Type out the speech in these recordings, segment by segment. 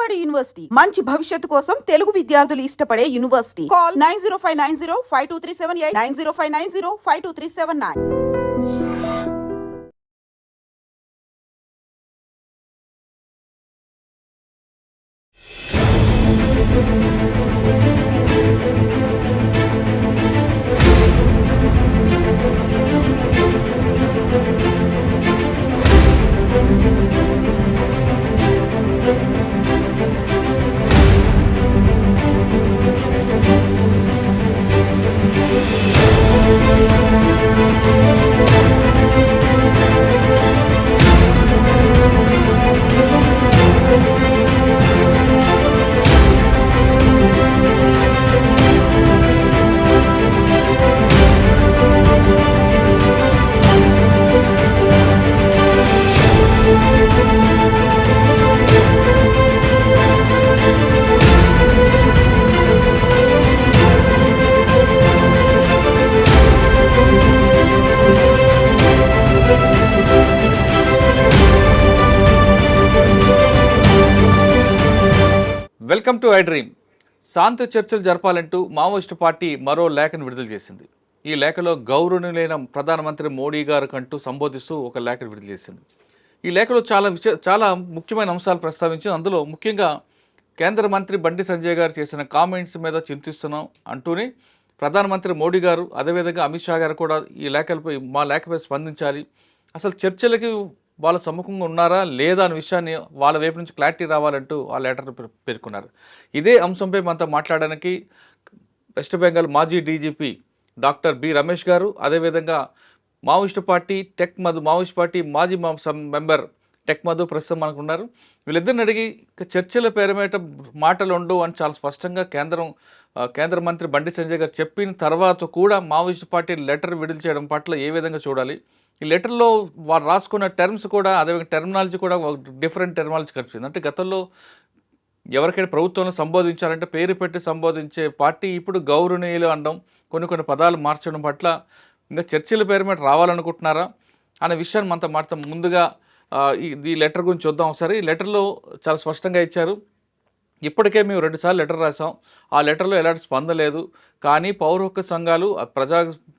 Vijayawada university మంచి భవిష్యత్తు కోసం తెలుగు విద్యార్థులు ఇష్టపడే university. Call 9059052378 9059052379. Welcome to I dream. శాంతి చర్చలు జరపాలంటూ మావోయిస్టు పార్టీ మరో లేఖను విడుదల చేసింది. ఈ లేఖలో గౌరవనీయులైన ప్రధానమంత్రి మోడీ గారు కంటూ సంబోధిస్తూ ఒక లేఖను విడుదల చేసింది. ఈ లేఖలో చాలా ముఖ్యమైన అంశాలు ప్రస్తావించి అందులో ముఖ్యంగా కేంద్ర మంత్రి బండి సంజయ్ గారు చేసిన కామెంట్స్ మీద చింతిస్తున్నాం అంటూనే ప్రధానమంత్రి మోడీ గారు అదేవిధంగా అమిత్ షా గారు కూడా ఈ మా లేఖపై స్పందించాలి, అసలు చర్చలకి వాళ్ళ సమ్ముఖంగా ఉన్నారా లేదా అనే విషయాన్ని వాళ్ళ వైపు నుంచి క్లారిటీ రావాలంటూ ఆ లెటర్ పేర్కొన్నారు. ఇదే అంశంపై మనతో మాట్లాడడానికి వెస్ట్ బెంగాల్ మాజీ డీజీపీ డాక్టర్ బి రమేష్ గారు, అదేవిధంగా మావోయిస్టు పార్టీ మాజీ మెంబర్ టెక్ మధు ప్రస్తుతం మనకు ఉన్నారు. వీళ్ళిద్దరిని అడిగి చర్చల పేరమేట మాటలు ఉండవు అని చాలా స్పష్టంగా కేంద్ర మంత్రి బండి సంజయ్ గారు చెప్పిన తర్వాత కూడా మావోయిస్టు పార్టీ లెటర్ విడుదల చేయడం పట్ల ఏ విధంగా చూడాలి, ఈ లెటర్లో వారు రాసుకున్న టర్మ్స్ కూడా అదేవిధంగా టెర్మినాలజీ కూడా డిఫరెంట్ టెర్మినాలజీ కనిపిస్తుంది. అంటే గతంలో ఎవరికైనా ప్రభుత్వంలో సంబోధించాలంటే పేరు పెట్టి సంబోధించే పార్టీ ఇప్పుడు గౌరవనీయులు అనడం, కొన్ని పదాలు మార్చడం పట్ల ఇంకా చర్చల పేరు మీద రావాలనుకుంటున్నారా అనే విషయాన్ని మనతో మాట్లాడతాం. ముందుగా ఈ లెటర్ గురించి చూద్దాం ఒకసారి. ఈ లెటర్లో చాలా స్పష్టంగా ఇచ్చారు, ఇప్పటికే మేము 2 సార్లు లెటర్ రాసాం, ఆ లెటర్లో ఎలాంటి స్పందన లేదు, కానీ పౌర హక్కు సంఘాలు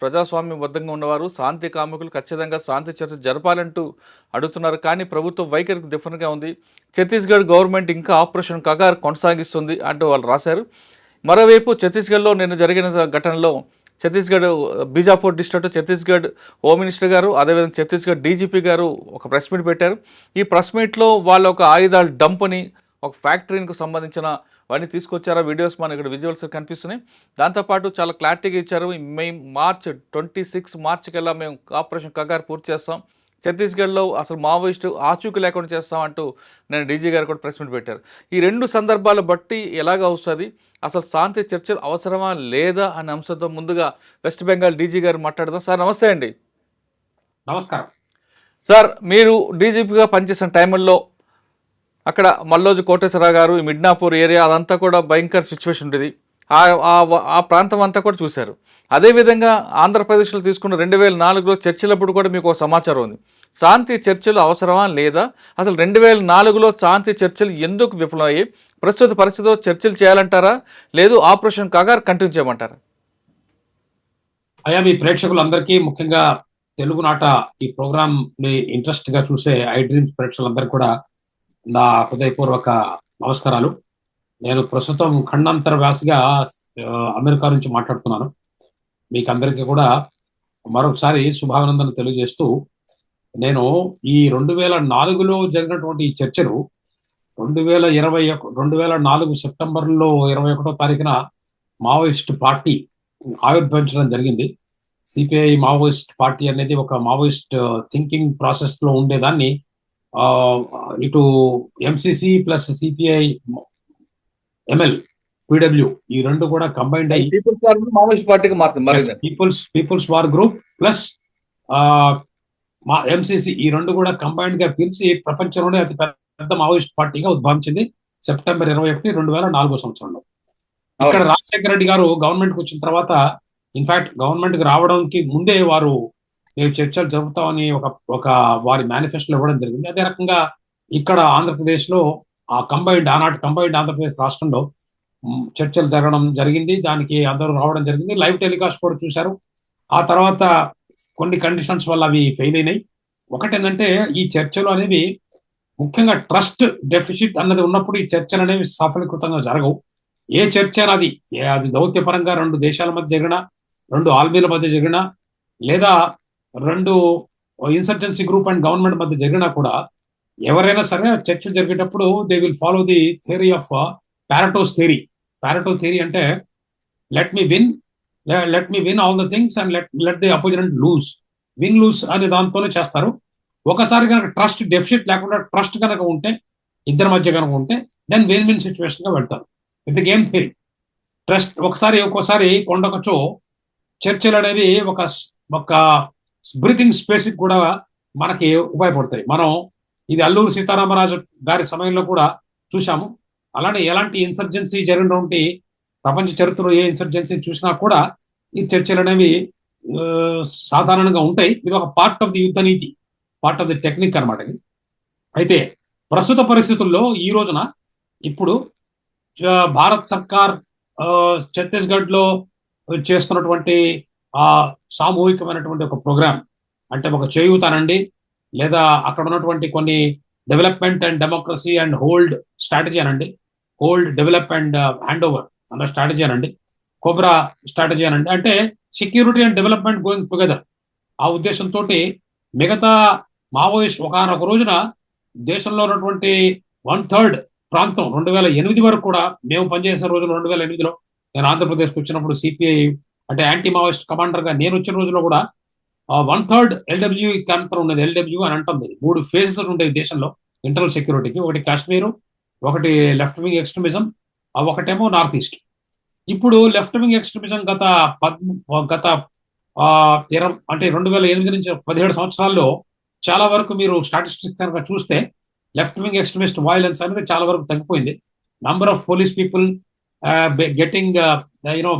ప్రజాస్వామ్యబద్ధంగా ఉన్నవారు శాంతి కాముకులు ఖచ్చితంగా శాంతి చర్చ జరపాలంటూ అడుగుతున్నారు, కానీ ప్రభుత్వం వైఖరికి డిఫరెంట్గా ఉంది, ఛత్తీస్గఢ్ గవర్నమెంట్ ఇంకా ఆపరేషన్ కగార్ కొనసాగిస్తుంది అంటూ వాళ్ళు రాశారు. మరోవైపు ఛత్తీస్గఢ్లో నిన్న జరిగిన ఘటనలో Bijapur district Chhattisgarh home minister గారు అదేవిధంగా ఛత్తీస్గఢ్ డీజీపీ గారు ఒక ప్రెస్ మీట్ పెట్టారు. ఈ ప్రెస్ మీట్లో వాళ్ళ ఒక ఆయుధాలు డంప్ని ఒక ఫ్యాక్టరీకి సంబంధించిన అవన్నీ తీసుకొచ్చారా, వీడియోస్ మన ఇక్కడ విజువల్స్ కనిపిస్తున్నాయి. దాంతోపాటు చాలా క్లారిటీగా ఇచ్చారు, మేము 26 మార్చి కల్లా మేము ఆపరేషన్ కగార్ పూర్తి చేస్తాం, ఛత్తీస్గఢ్లో అసలు మావోయిస్టు ఆచూకీ లేకుండా చేస్తామంటూ నేను డీజీ గారు కూడా ప్రెస్ మీట్ పెట్టారు. ఈ 2 సందర్భాలు బట్టి ఎలాగ వస్తుంది, అసలు శాంతి చర్చలు అవసరమా లేదా అనే అంశంతో ముందుగా వెస్ట్ బెంగాల్ డీజీ గారు మాట్లాడదాం. సార్ నమస్తే అండి. నమస్కారం సార్. మీరు డీజీపీగా పనిచేసిన టైంలో అక్కడ మల్లోజు కోటేశ్వరరావు గారు ఈ మిడ్నాపూర్ ఏరియా అదంతా కూడా భయంకర సిచ్యువేషన్ ఉండేది, ఆ ప్రాంతం అంతా కూడా చూశారు. అదేవిధంగా ఆంధ్రప్రదేశ్లో తీసుకున్న 2004లో చర్చలప్పుడు కూడా మీకు ఒక సమాచారం ఉంది, శాంతి చర్చలు అవసరమా లేదా, అసలు 2004లో శాంతి చర్చలు ఎందుకు విఫలమయ్యాయి, ప్రస్తుత పరిస్థితిలో చర్చలు చేయాలంటారా లేదు ఆపరేషన్ కగార్ కంటిన్యూ చేయమంటారా? అయ్యా, మీ ప్రేక్షకులందరికీ ముఖ్యంగా తెలుగునాట ఈ ప్రోగ్రామ్ ని ఇంట్రెస్ట్ గా చూసే ఐ డ్రీమ్స్ ప్రేక్షకులందరికీ కూడా నా హృదయపూర్వక నమస్కారాలు. నేను ప్రస్తుతం ఖండాంతర వ్యాసిగా అమెరికా నుంచి మాట్లాడుతున్నాను. మీకు అందరికీ కూడా మరొకసారి శుభాభినందనలు తెలియజేస్తూ, నేను ఈ 2004లో జరిగినటువంటి ఈ చర్చలు 2004 సెప్టెంబర్లో 21వ తారీఖున మావోయిస్ట్ పార్టీ ఆవిర్భవించడం జరిగింది. సిపిఐ మావోయిస్ట్ పార్టీ అనేది ఒక మావోయిస్ట్ థింకింగ్ ప్రాసెస్ లో ఉండేదాన్ని ఇటు MCC plus CPI ML PW ఈ 2 కూడా కంబైన్డ్ అయ్యి people's war group plus MCC ఈ 2 కూడా కంబైన్డ్ గా పిలిచి ప్రపంచంలోనే అతి పెద్ద మావోయిస్ట్ పార్టీగా ఉద్భవించింది సెప్టెంబర్ 21, 2004 సంవత్సరంలో. ఇక్కడ రాజశేఖర రెడ్డి గారు గవర్నమెంట్ కి వచ్చిన తర్వాత, ఇన్ఫాక్ట్ గవర్నమెంట్ కి రావడానికి ముందే వారు మేము చర్చలు జరుపుతామని ఒక వారి మేనిఫెస్టోలో ఇవ్వడం జరిగింది. అదే రకంగా ఇక్కడ ఆంధ్రప్రదేశ్ లో ఆనాటి కంబైన్డ్ ఆంధ్రప్రదేశ్ రాష్ట్రంలో చర్చలు జరగడం జరిగింది. దానికి అందరూ రావడం జరిగింది. లైవ్ టెలికాస్ట్ కూడా చూశారు. ఆ తర్వాత కొన్ని కండిషన్స్ వల్ల అవి ఫెయిల్ అయినాయి. ఒకటేంటంటే ఈ చర్చలు అనేవి ముఖ్యంగా ట్రస్ట్ డెఫిసిట్ అన్నది ఉన్నప్పుడు ఈ చర్చలు అనేవి సఫలీకృతంగా జరగవు. ఏ చర్చ అది దౌత్యపరంగా రెండు దేశాల మధ్య జరిగినా, రెండు ఆర్మీల మధ్య జరిగినా, లేదా రెండు ఇన్సర్జెన్సీ గ్రూప్ అండ్ గవర్నమెంట్ మధ్య జరిగినా కూడా ఎవరైనా సరే చర్చలు జరిగేటప్పుడు they will follow the theory of Pareto's theory. Pareto theory అంటే let me win all the things and let the opposite lose అనే దాంతోనే చేస్తారు. ఒకసారి కనుక ట్రస్ట్ డెఫిసిట్ లేకుండా ట్రస్ట్ కనుక ఉంటే, ఇద్దరి మధ్య కనుక ఉంటే, దెన్ విన్ సిచ్యువేషన్ గా వెళ్తారు. It's game theory. ట్రస్ట్ ఒక్కోసారి కొండకొచ్చో చర్చలు అనేవి ఒక బ్రీతింగ్ స్పేస్ కూడా మనకి ఉపయోగపడతాయి. మనం ఇది అల్లూరు సీతారామరాజు గారి సమయంలో కూడా చూసాము. అలానే ఎలాంటి ఇన్సర్జెన్సీ జరిగినటువంటి ప్రపంచ చరిత్రలో ఏ ఇన్సర్జెన్సీ చూసినా కూడా ఈ చర్చలు అనేవి సాధారణంగా ఉంటాయి. ఇది ఒక పార్ట్ ఆఫ్ ది యుద్ధ నీతి, పార్ట్ ఆఫ్ ది టెక్నిక్ అనమాట. అయితే ప్రస్తుత పరిస్థితుల్లో ఈ రోజున ఇప్పుడు భారత్ సర్కార్ ఛత్తీస్గఢ్ లో చేస్తున్నటువంటి ఆ సామూహికమైనటువంటి ఒక ప్రోగ్రామ్, అంటే ఒక చేయూత అనండి, లేదా అక్కడ ఉన్నటువంటి కొన్ని development and democracy and hold strategy అనండి, hold develop and hand over అన్న స్ట్రాటజీ అనండి, కోబ్రా స్ట్రాటజీ అనండి, అంటే security and development going together. ఆ ఉద్దేశంతో మిగతా మావోయిస్ట్ ఒకనొక రోజున దేశంలో ఉన్నటువంటి 1/3 ప్రాంతం 2008 వరకు కూడా, మేము పనిచేసిన రోజులు 2008లో నేను ఆంధ్రప్రదేశ్కి వచ్చినప్పుడు సిపిఐ అంటే యాంటీ మావోయిస్ట్ కమాండర్ గా నేను వచ్చిన రోజుల్లో కూడా 1/3 ఎల్డబ్ల్యూ కాంతరం ఉండేది. ఎల్డబ్ల్యూ అని అంటుంది. 3 ఫేజెస్ ఉండేవి దేశంలో ఇంటర్నల్ సెక్యూరిటీకి. ఒకటి కాశ్మీరు, ఒకటి లెఫ్ట్ వింగ్ ఎక్స్ట్రీమిజం, ఒకటేమో నార్త్ ఈస్ట్. ఇప్పుడు లెఫ్ట్ వింగ్ ఎక్స్ట్రీమిజం గత 2008 నుంచి 17 సంవత్సరాల్లో చాలా వరకు మీరు స్టాటిస్టిక్స్ కనుక చూస్తే లెఫ్ట్ వింగ్ ఎక్స్ట్రీమిస్ట్ వైలెన్స్ అనేది చాలా వరకు తగ్గిపోయింది. Number of police people getting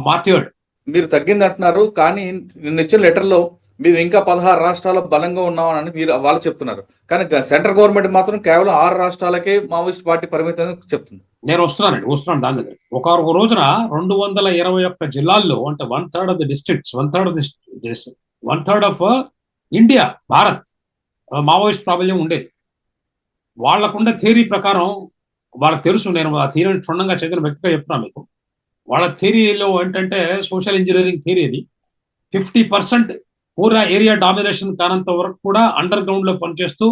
martyred. మీరు తగ్గింది అంటున్నారు, కానీ నిన్న ఇచ్చిన లెటర్లో మేము ఇంకా 16 రాష్ట్రాల్లో బలంగా ఉన్నామని వాళ్ళు చెప్తున్నారు. కానీ సెంట్రల్ గవర్నమెంట్ మాత్రం కేవలం 6 రాష్ట్రాలకే మావోయిస్ట్ పార్టీ పరిమితం చెప్తుంది. నేను వస్తున్నాను దాని దగ్గర. ఒక రోజున 221 జిల్లాల్లో, అంటే 1/3 of the districts, 1/3 of India, Bharat Maoist ప్రాబల్యం ఉండేది. వాళ్ళకుండే థియరీ ప్రకారం వాళ్ళకి తెలుసు, నేను ఆ థియరీని క్షుణ్ణంగా చదివిన వ్యక్తిగా చెప్తున్నాను మీకు. వాళ్ళ థియరీలో ఏంటంటే సోషల్ ఇంజనీరింగ్ థియరీ అది. 50% పూరా ఏరియా డామినేషన్ కానంత వరకు కూడా అండర్ గ్రౌండ్ లో పనిచేస్తూ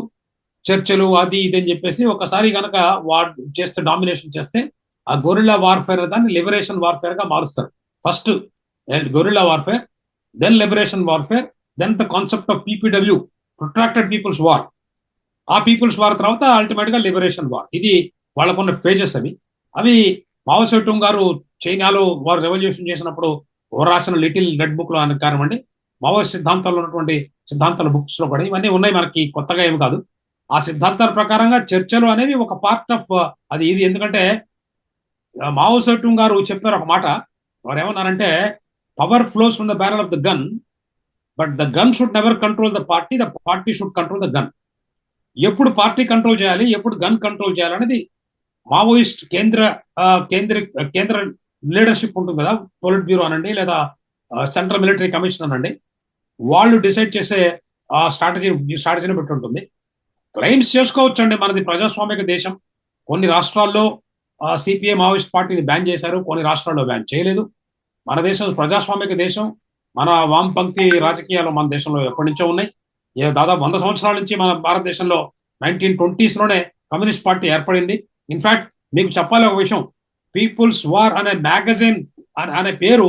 చర్చలు అది ఇది అని చెప్పేసి, ఒకసారి కనుక చేస్తే డామినేషన్ చేస్తే ఆ గొరిల్లా వార్ఫేర్ దాన్ని లిబరేషన్ వార్ఫేర్ గా మారుస్తారు. First guerrilla warfare, then liberation warfare, then the concept of PPW, protracted people's war. ఆ పీపుల్స్ వార్ తర్వాత అల్టిమేట్ గా లిబరేషన్ వార్. ఇది వాళ్ళకున్న ఫేజెస్ అవి మావో సేటుంగ్ గారు చైనాలో వారు రెవల్యూషన్ చేసినప్పుడు రాసిన లిటిల్ రెడ్ బుక్ లో కానివ్వండి, మావో సిద్ధాంతాల్లో ఉన్నటువంటి సిద్ధాంతాల బుక్స్ లో కూడా ఇవన్నీ ఉన్నాయి, మనకి కొత్తగా ఏమి కాదు. ఆ సిద్ధాంతాల ప్రకారంగా చర్చలు అనేవి ఒక పార్ట్ ఆఫ్ ఇది. ఎందుకంటే మావో సేటుంగ్ గారు చెప్పారు ఒక మాట, వారు ఏమన్నారంటే power flows from the barrel of the gun, but the gun should never control the party should control the gun. ఎప్పుడు పార్టీ కంట్రోల్ చేయాలి, ఎప్పుడు గన్ కంట్రోల్ చేయాలనేది మావోయిస్ట్ కేంద్ర లీడర్షిప్ ఉంటుంది కదా, పొలిట్ బ్యూరో అనండి, లేదా సెంట్రల్ మిలిటరీ కమిషన్ అనండి, వాళ్ళు డిసైడ్ చేసే స్ట్రాటజీని పెట్టి ఉంటుంది. క్లెయిమ్స్ చేసుకోవచ్చు అండి, మనది ప్రజాస్వామిక దేశం. కొన్ని రాష్ట్రాల్లో సిపిఐ మావోయిస్ట్ పార్టీని బ్యాన్ చేశారు, కొన్ని రాష్ట్రాల్లో బ్యాన్ చేయలేదు. మన దేశం ప్రజాస్వామిక దేశం. మన వామపంక్తి రాజకీయాలు మన దేశంలో ఎప్పటి నుంచో ఉన్నాయి. దాదాపు 100 సంవత్సరాల నుంచి మన భారతదేశంలో 1920s లోనే కమ్యూనిస్ట్ పార్టీ ఏర్పడింది. ఇన్ఫాక్ట్ మీకు చెప్పాలి ఒక విషయం, పీపుల్స్ వార్ అనే మ్యాగజైన్ అనే పేరు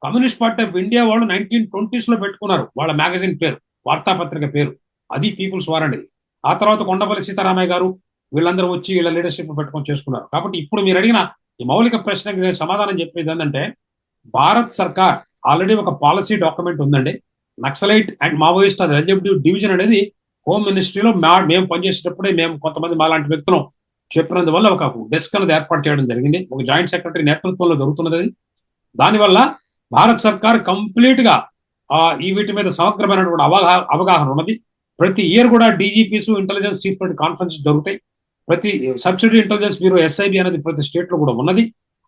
కమ్యూనిస్ట్ పార్టీ ఆఫ్ ఇండియా వాళ్ళు 1920s లో పెట్టుకున్నారు. వాళ్ళ మ్యాగజైన్ పేరు, వార్తాపత్రిక పేరు, అది పీపుల్స్ వార్ అనేది. ఆ తర్వాత కొండపల్లి సీతారామయ్య గారు వీళ్ళందరూ వచ్చి వీళ్ళ లీడర్షిప్ పెట్టుకొని చేసుకున్నారు. కాబట్టి ఇప్పుడు మీరు అడిగిన ఈ మౌలిక ప్రశ్నకి నేను సమాధానం చెప్పేది ఏంటంటే, భారత్ సర్కార్ ఆల్రెడీ ఒక పాలసీ డాక్యుమెంట్ ఉందండి. నక్సలైట్ అండ్ మావోయిస్ట్ ఎల్జెబ్డ్యూ డివిజన్ అనేది హోమ్ మినిస్ట్రీలో మేము పనిచేసేటప్పుడే మేము కొంతమంది మాలాంటి వ్యక్తులు చెప్పినందువల్ల ఒక డెస్క్ అనేది ఏర్పాటు చేయడం జరిగింది. ఒక జాయింట్ సెక్రటరీ నేతృత్వంలో జరుగుతున్నది. దానివల్ల భారత్ సర్కార్ కంప్లీట్ గా ఈ వీటి మీద సమగ్రమైనటువంటి అవగాహన ఉన్నది. ప్రతి ఇయర్ కూడా డీజీపీస్, ఇంటెలిజెన్స్ చీఫ్ కాన్ఫరెన్స్ జరుగుతాయి. ప్రతి సబ్సిడీ ఇంటెలిజెన్స్ బ్యూరో SIB అనేది ప్రతి స్టేట్ లో కూడా ఉన్నది.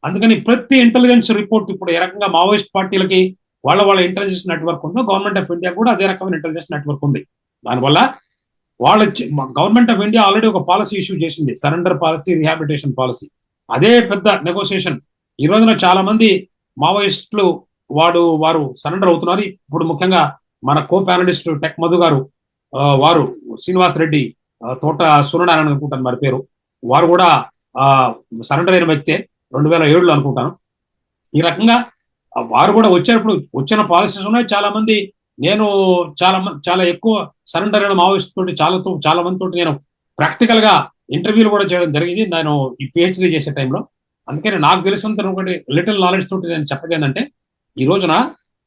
అందుకని ప్రతి ఇంటెలిజెన్స్ రిపోర్ట్ ఇప్పుడు ఏ రకంగా మావోయిస్ట్ పార్టీలకి వాళ్ళ ఇంటెలిజెన్స్ నెట్వర్క్ ఉందో గవర్నమెంట్ ఆఫ్ ఇండియా కూడా అదే రకమైన ఇంటెలిజెన్స్ నెట్వర్క్ ఉంది. దానివల్ల వాళ్ళ గవర్నమెంట్ ఆఫ్ ఇండియా ఆల్రెడీ ఒక పాలసీ ఇష్యూ చేసింది, సరెండర్ పాలసీ, రిహాబిలిటేషన్ పాలసీ. అదే పెద్ద నెగోసియేషన్. ఈ రోజున చాలా మంది మావోయిస్టులు వారు సరెండర్ అవుతున్నారు. ఇప్పుడు ముఖ్యంగా మన కో ప్యానలిస్ట్ టెక్ మధు గారు, వారు శ్రీనివాస్ రెడ్డి, తోట సూర్యనారాయణ అనుకుంటాను మరి పేరు, వారు కూడా సరెండర్ అయిన వ్యక్తే 2007లో అనుకుంటాను. ఈ రకంగా వారు కూడా వచ్చేటప్పుడు వచ్చిన పాలసీస్ ఉన్నాయి. చాలా మంది నేను చాలా ఎక్కువ సరెండర్ అయిన మావోయిస్ట్ తోటి చాలా మంది తోటి నేను ప్రాక్టికల్ గా ఇంటర్వ్యూలు కూడా చేయడం జరిగింది నేను ఈ PhD చేసే టైంలో. అందుకని నాకు తెలిసినంత ఒకటి లిటిల్ నాలెడ్జ్ తోటి నేను చెప్పేది ఏంటంటే, ఈ రోజున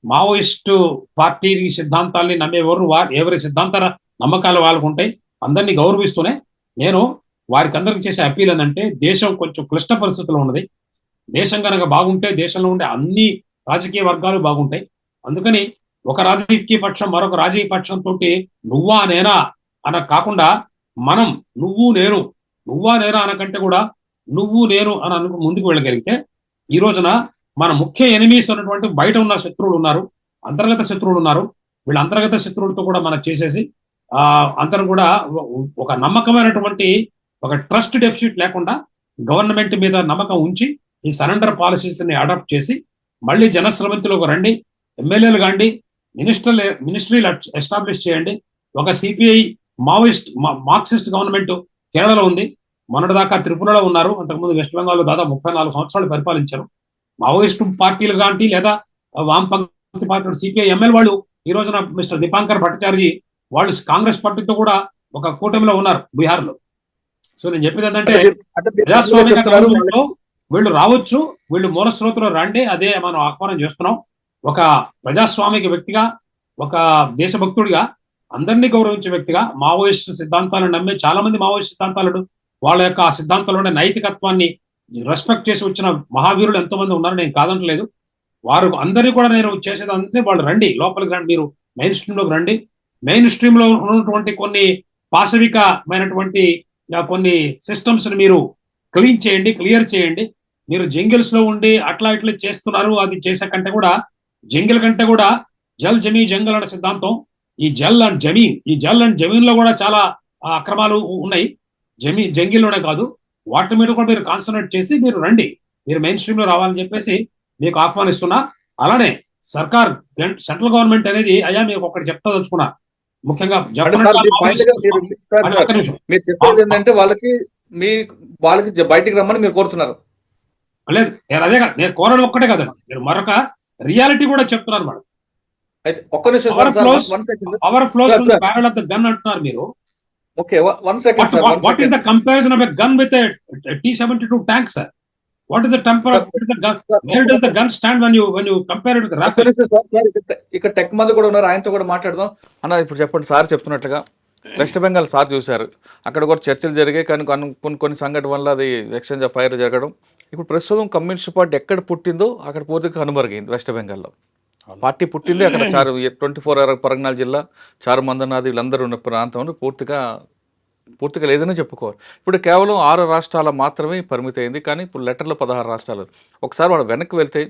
మావోయిస్టు పార్టీ సిద్ధాంతాల్ని నమ్మేవారు ఎవరి సిద్ధాంతాల నమ్మకాలు వాళ్ళకు ఉంటాయి. అందరినీ గౌరవిస్తూనే నేను వారికి అందరికి చేసే అప్పీల్ ఏంటంటే, దేశం కొంచెం క్లిష్ట పరిస్థితుల్లో ఉన్నది. దేశం కనుక బాగుంటే దేశంలో ఉండే అన్ని రాజకీయ వర్గాలు బాగుంటాయి. అందుకని ఒక రాజకీయ పక్షం మరొక రాజకీయ పక్షం తోటి నువ్వా నేనా అన కాకుండా, మనం నువ్వా నేనా అనకంటే కూడా నువ్వు నేను అని ముందుకు వెళ్ళగలిగితే, ఈ రోజున మన ముఖ్య ఎనిమీస్ ఉన్నటువంటి బయట ఉన్న శత్రువులు ఉన్నారు, అంతర్గత శత్రువులు ఉన్నారు. వీళ్ళ అంతర్గత శత్రువులతో కూడా మనం చేసేసి అందరం కూడా ఒక నమ్మకమైనటువంటి ఒక ట్రస్ట్ డెఫిసిట్ లేకుండా గవర్నమెంట్ మీద నమ్మకం ఉంచి ఈ సరెండర్ పాలసీస్ ని అడాప్ట్ చేసి మళ్ళీ జనశ్రవంతిలోకి రండి, ఎమ్మెల్యేలు కాండి, మినిస్ట్రీలు ఎస్టాబ్లిష్ చేయండి. ఒక CPI మార్క్సిస్ట్ గవర్నమెంట్ కేరళలో ఉంది, మొన్నటిదాకా త్రిపురలో ఉన్నారు, అంతకుముందు వెస్ట్ బెంగాల్లో దాదాపు 34 సంవత్సరాలు పరిపాలించారు. మావోయిస్టు పార్టీలు కాంటి లేదా వామపంథీ పార్టీ CPI ML వాళ్ళు ఈ రోజున మిస్టర్ దీపాంకర్ భట్టాచార్జీ వాళ్ళు కాంగ్రెస్ పార్టీతో కూడా ఒక కూటమిలో ఉన్నారు బీహార్లో. సో నేను చెప్పేది ఏంటంటే, ప్రజాస్వామిక గవర్నమెంట్లో వీళ్ళు రావచ్చు, వీళ్ళు మూల స్రోతులు రండి, అదే మనం ఆహ్వానం చేస్తున్నాం. ఒక ప్రజాస్వామిక వ్యక్తిగా, ఒక దేశభక్తుడిగా, అందరినీ గౌరవించే వ్యక్తిగా, మావోయిస్ట్ సిద్ధాంతాలను నమ్మే చాలా మంది మావోయిస్ట్ సిద్ధాంతాలను వాళ్ళ యొక్క ఆ సిద్ధాంతాలలోనే నైతికత్వాన్ని రెస్పెక్ట్ చేసి వచ్చిన మహావీరులు ఎంతో మంది ఉన్నారు, నేను కాదంటలేదు. వారు అందరినీ కూడా నేను చేసేది అంతే, వాళ్ళు రండి, లోపలికి రండి, మీరు మెయిన్ స్ట్రీమ్లోకి రండి. మెయిన్ స్ట్రీమ్ లో ఉన్నటువంటి కొన్ని పాశవికమైనటువంటి కొన్ని సిస్టమ్స్ ని మీరు క్లియర్ చేయండి. మీరు జంగిల్స్ లో ఉండి అట్లా ఇట్లా చేస్తున్నారు, అది చేసే కంటే కూడా జంగిల్ కంటే కూడా జల్ జమీ జంగల్ అనే సిద్ధాంతం, ఈ జల్ అండ్ జమీన్ లో కూడా చాలా అక్రమాలు ఉన్నాయి. జంగిల్లోనే కాదు, వాటి మీద కూడా మీరు కాన్సన్ట్రేట్ చేసి మీరు రండి, మీరు మెయిన్ స్ట్రీమ్ లో రావాలని చెప్పేసి మీకు ఆహ్వానిస్తున్నా. అలానే సెంట్రల్ గవర్నమెంట్ అనేది అయ్యా మీకు ఒకటి చెప్తా దలుచుకున్నా, ముఖ్యంగా ఏంటంటే వాళ్ళకి బయటికి రమ్మని మీరు కోరుతున్నారు. లేదు, నేను అదే కాదు, నేను కోరడం ఒక్కటే కదండి, మీరు మరొక రియాలిటీ కూడా చెప్తున్నారు మేడం. అయితే ఒక్క నిమిషం, power flows from the barrel of the gun అంటున్నారు మీరు. Okay, 1 second sir. What is the comparison of a gun with a T-72 tank, sir? What is the temper of the gun? Where does the gun stand when you compare it with the rifle? ఇక్కడ tech మంది కూడా ఉన్నారు, ఆయనతో కూడా మాట్లాడదాం అన్న. ఇప్పుడు చెప్పండి, సార్ చెప్తున్నట్లుగా వెస్ట్ బెంగాల్ సార్ చూశారు, అక్కడ కూడా చర్చలు జరిగాయి, కానీ కొన్ని సంఘటన వల్ల అది ఎక్స్చేంజ్ ఆఫ్ ఫైర్ జరగడం. ఇప్పుడు ప్రస్తుతం కమ్యూనిస్ట్ పార్టీ ఎక్కడ పుట్టిందో అక్కడ పూర్తిగా కనుమరుగైంది. వెస్ట్ బెంగాల్లో పార్టీ పుట్టింది అక్కడ 24 పరగనాల జిల్లా, చారుమందనాది వీళ్ళందరూ ఉన్న ప్రాంతంలో పూర్తిగా లేదని చెప్పుకోవాలి. ఇప్పుడు కేవలం 6 రాష్ట్రాల మాత్రమే పరిమితి అయింది, కానీ ఇప్పుడు లెటర్లో 16 రాష్ట్రాలు. ఒకసారి వాళ్ళు వెనక్కి వెళ్తే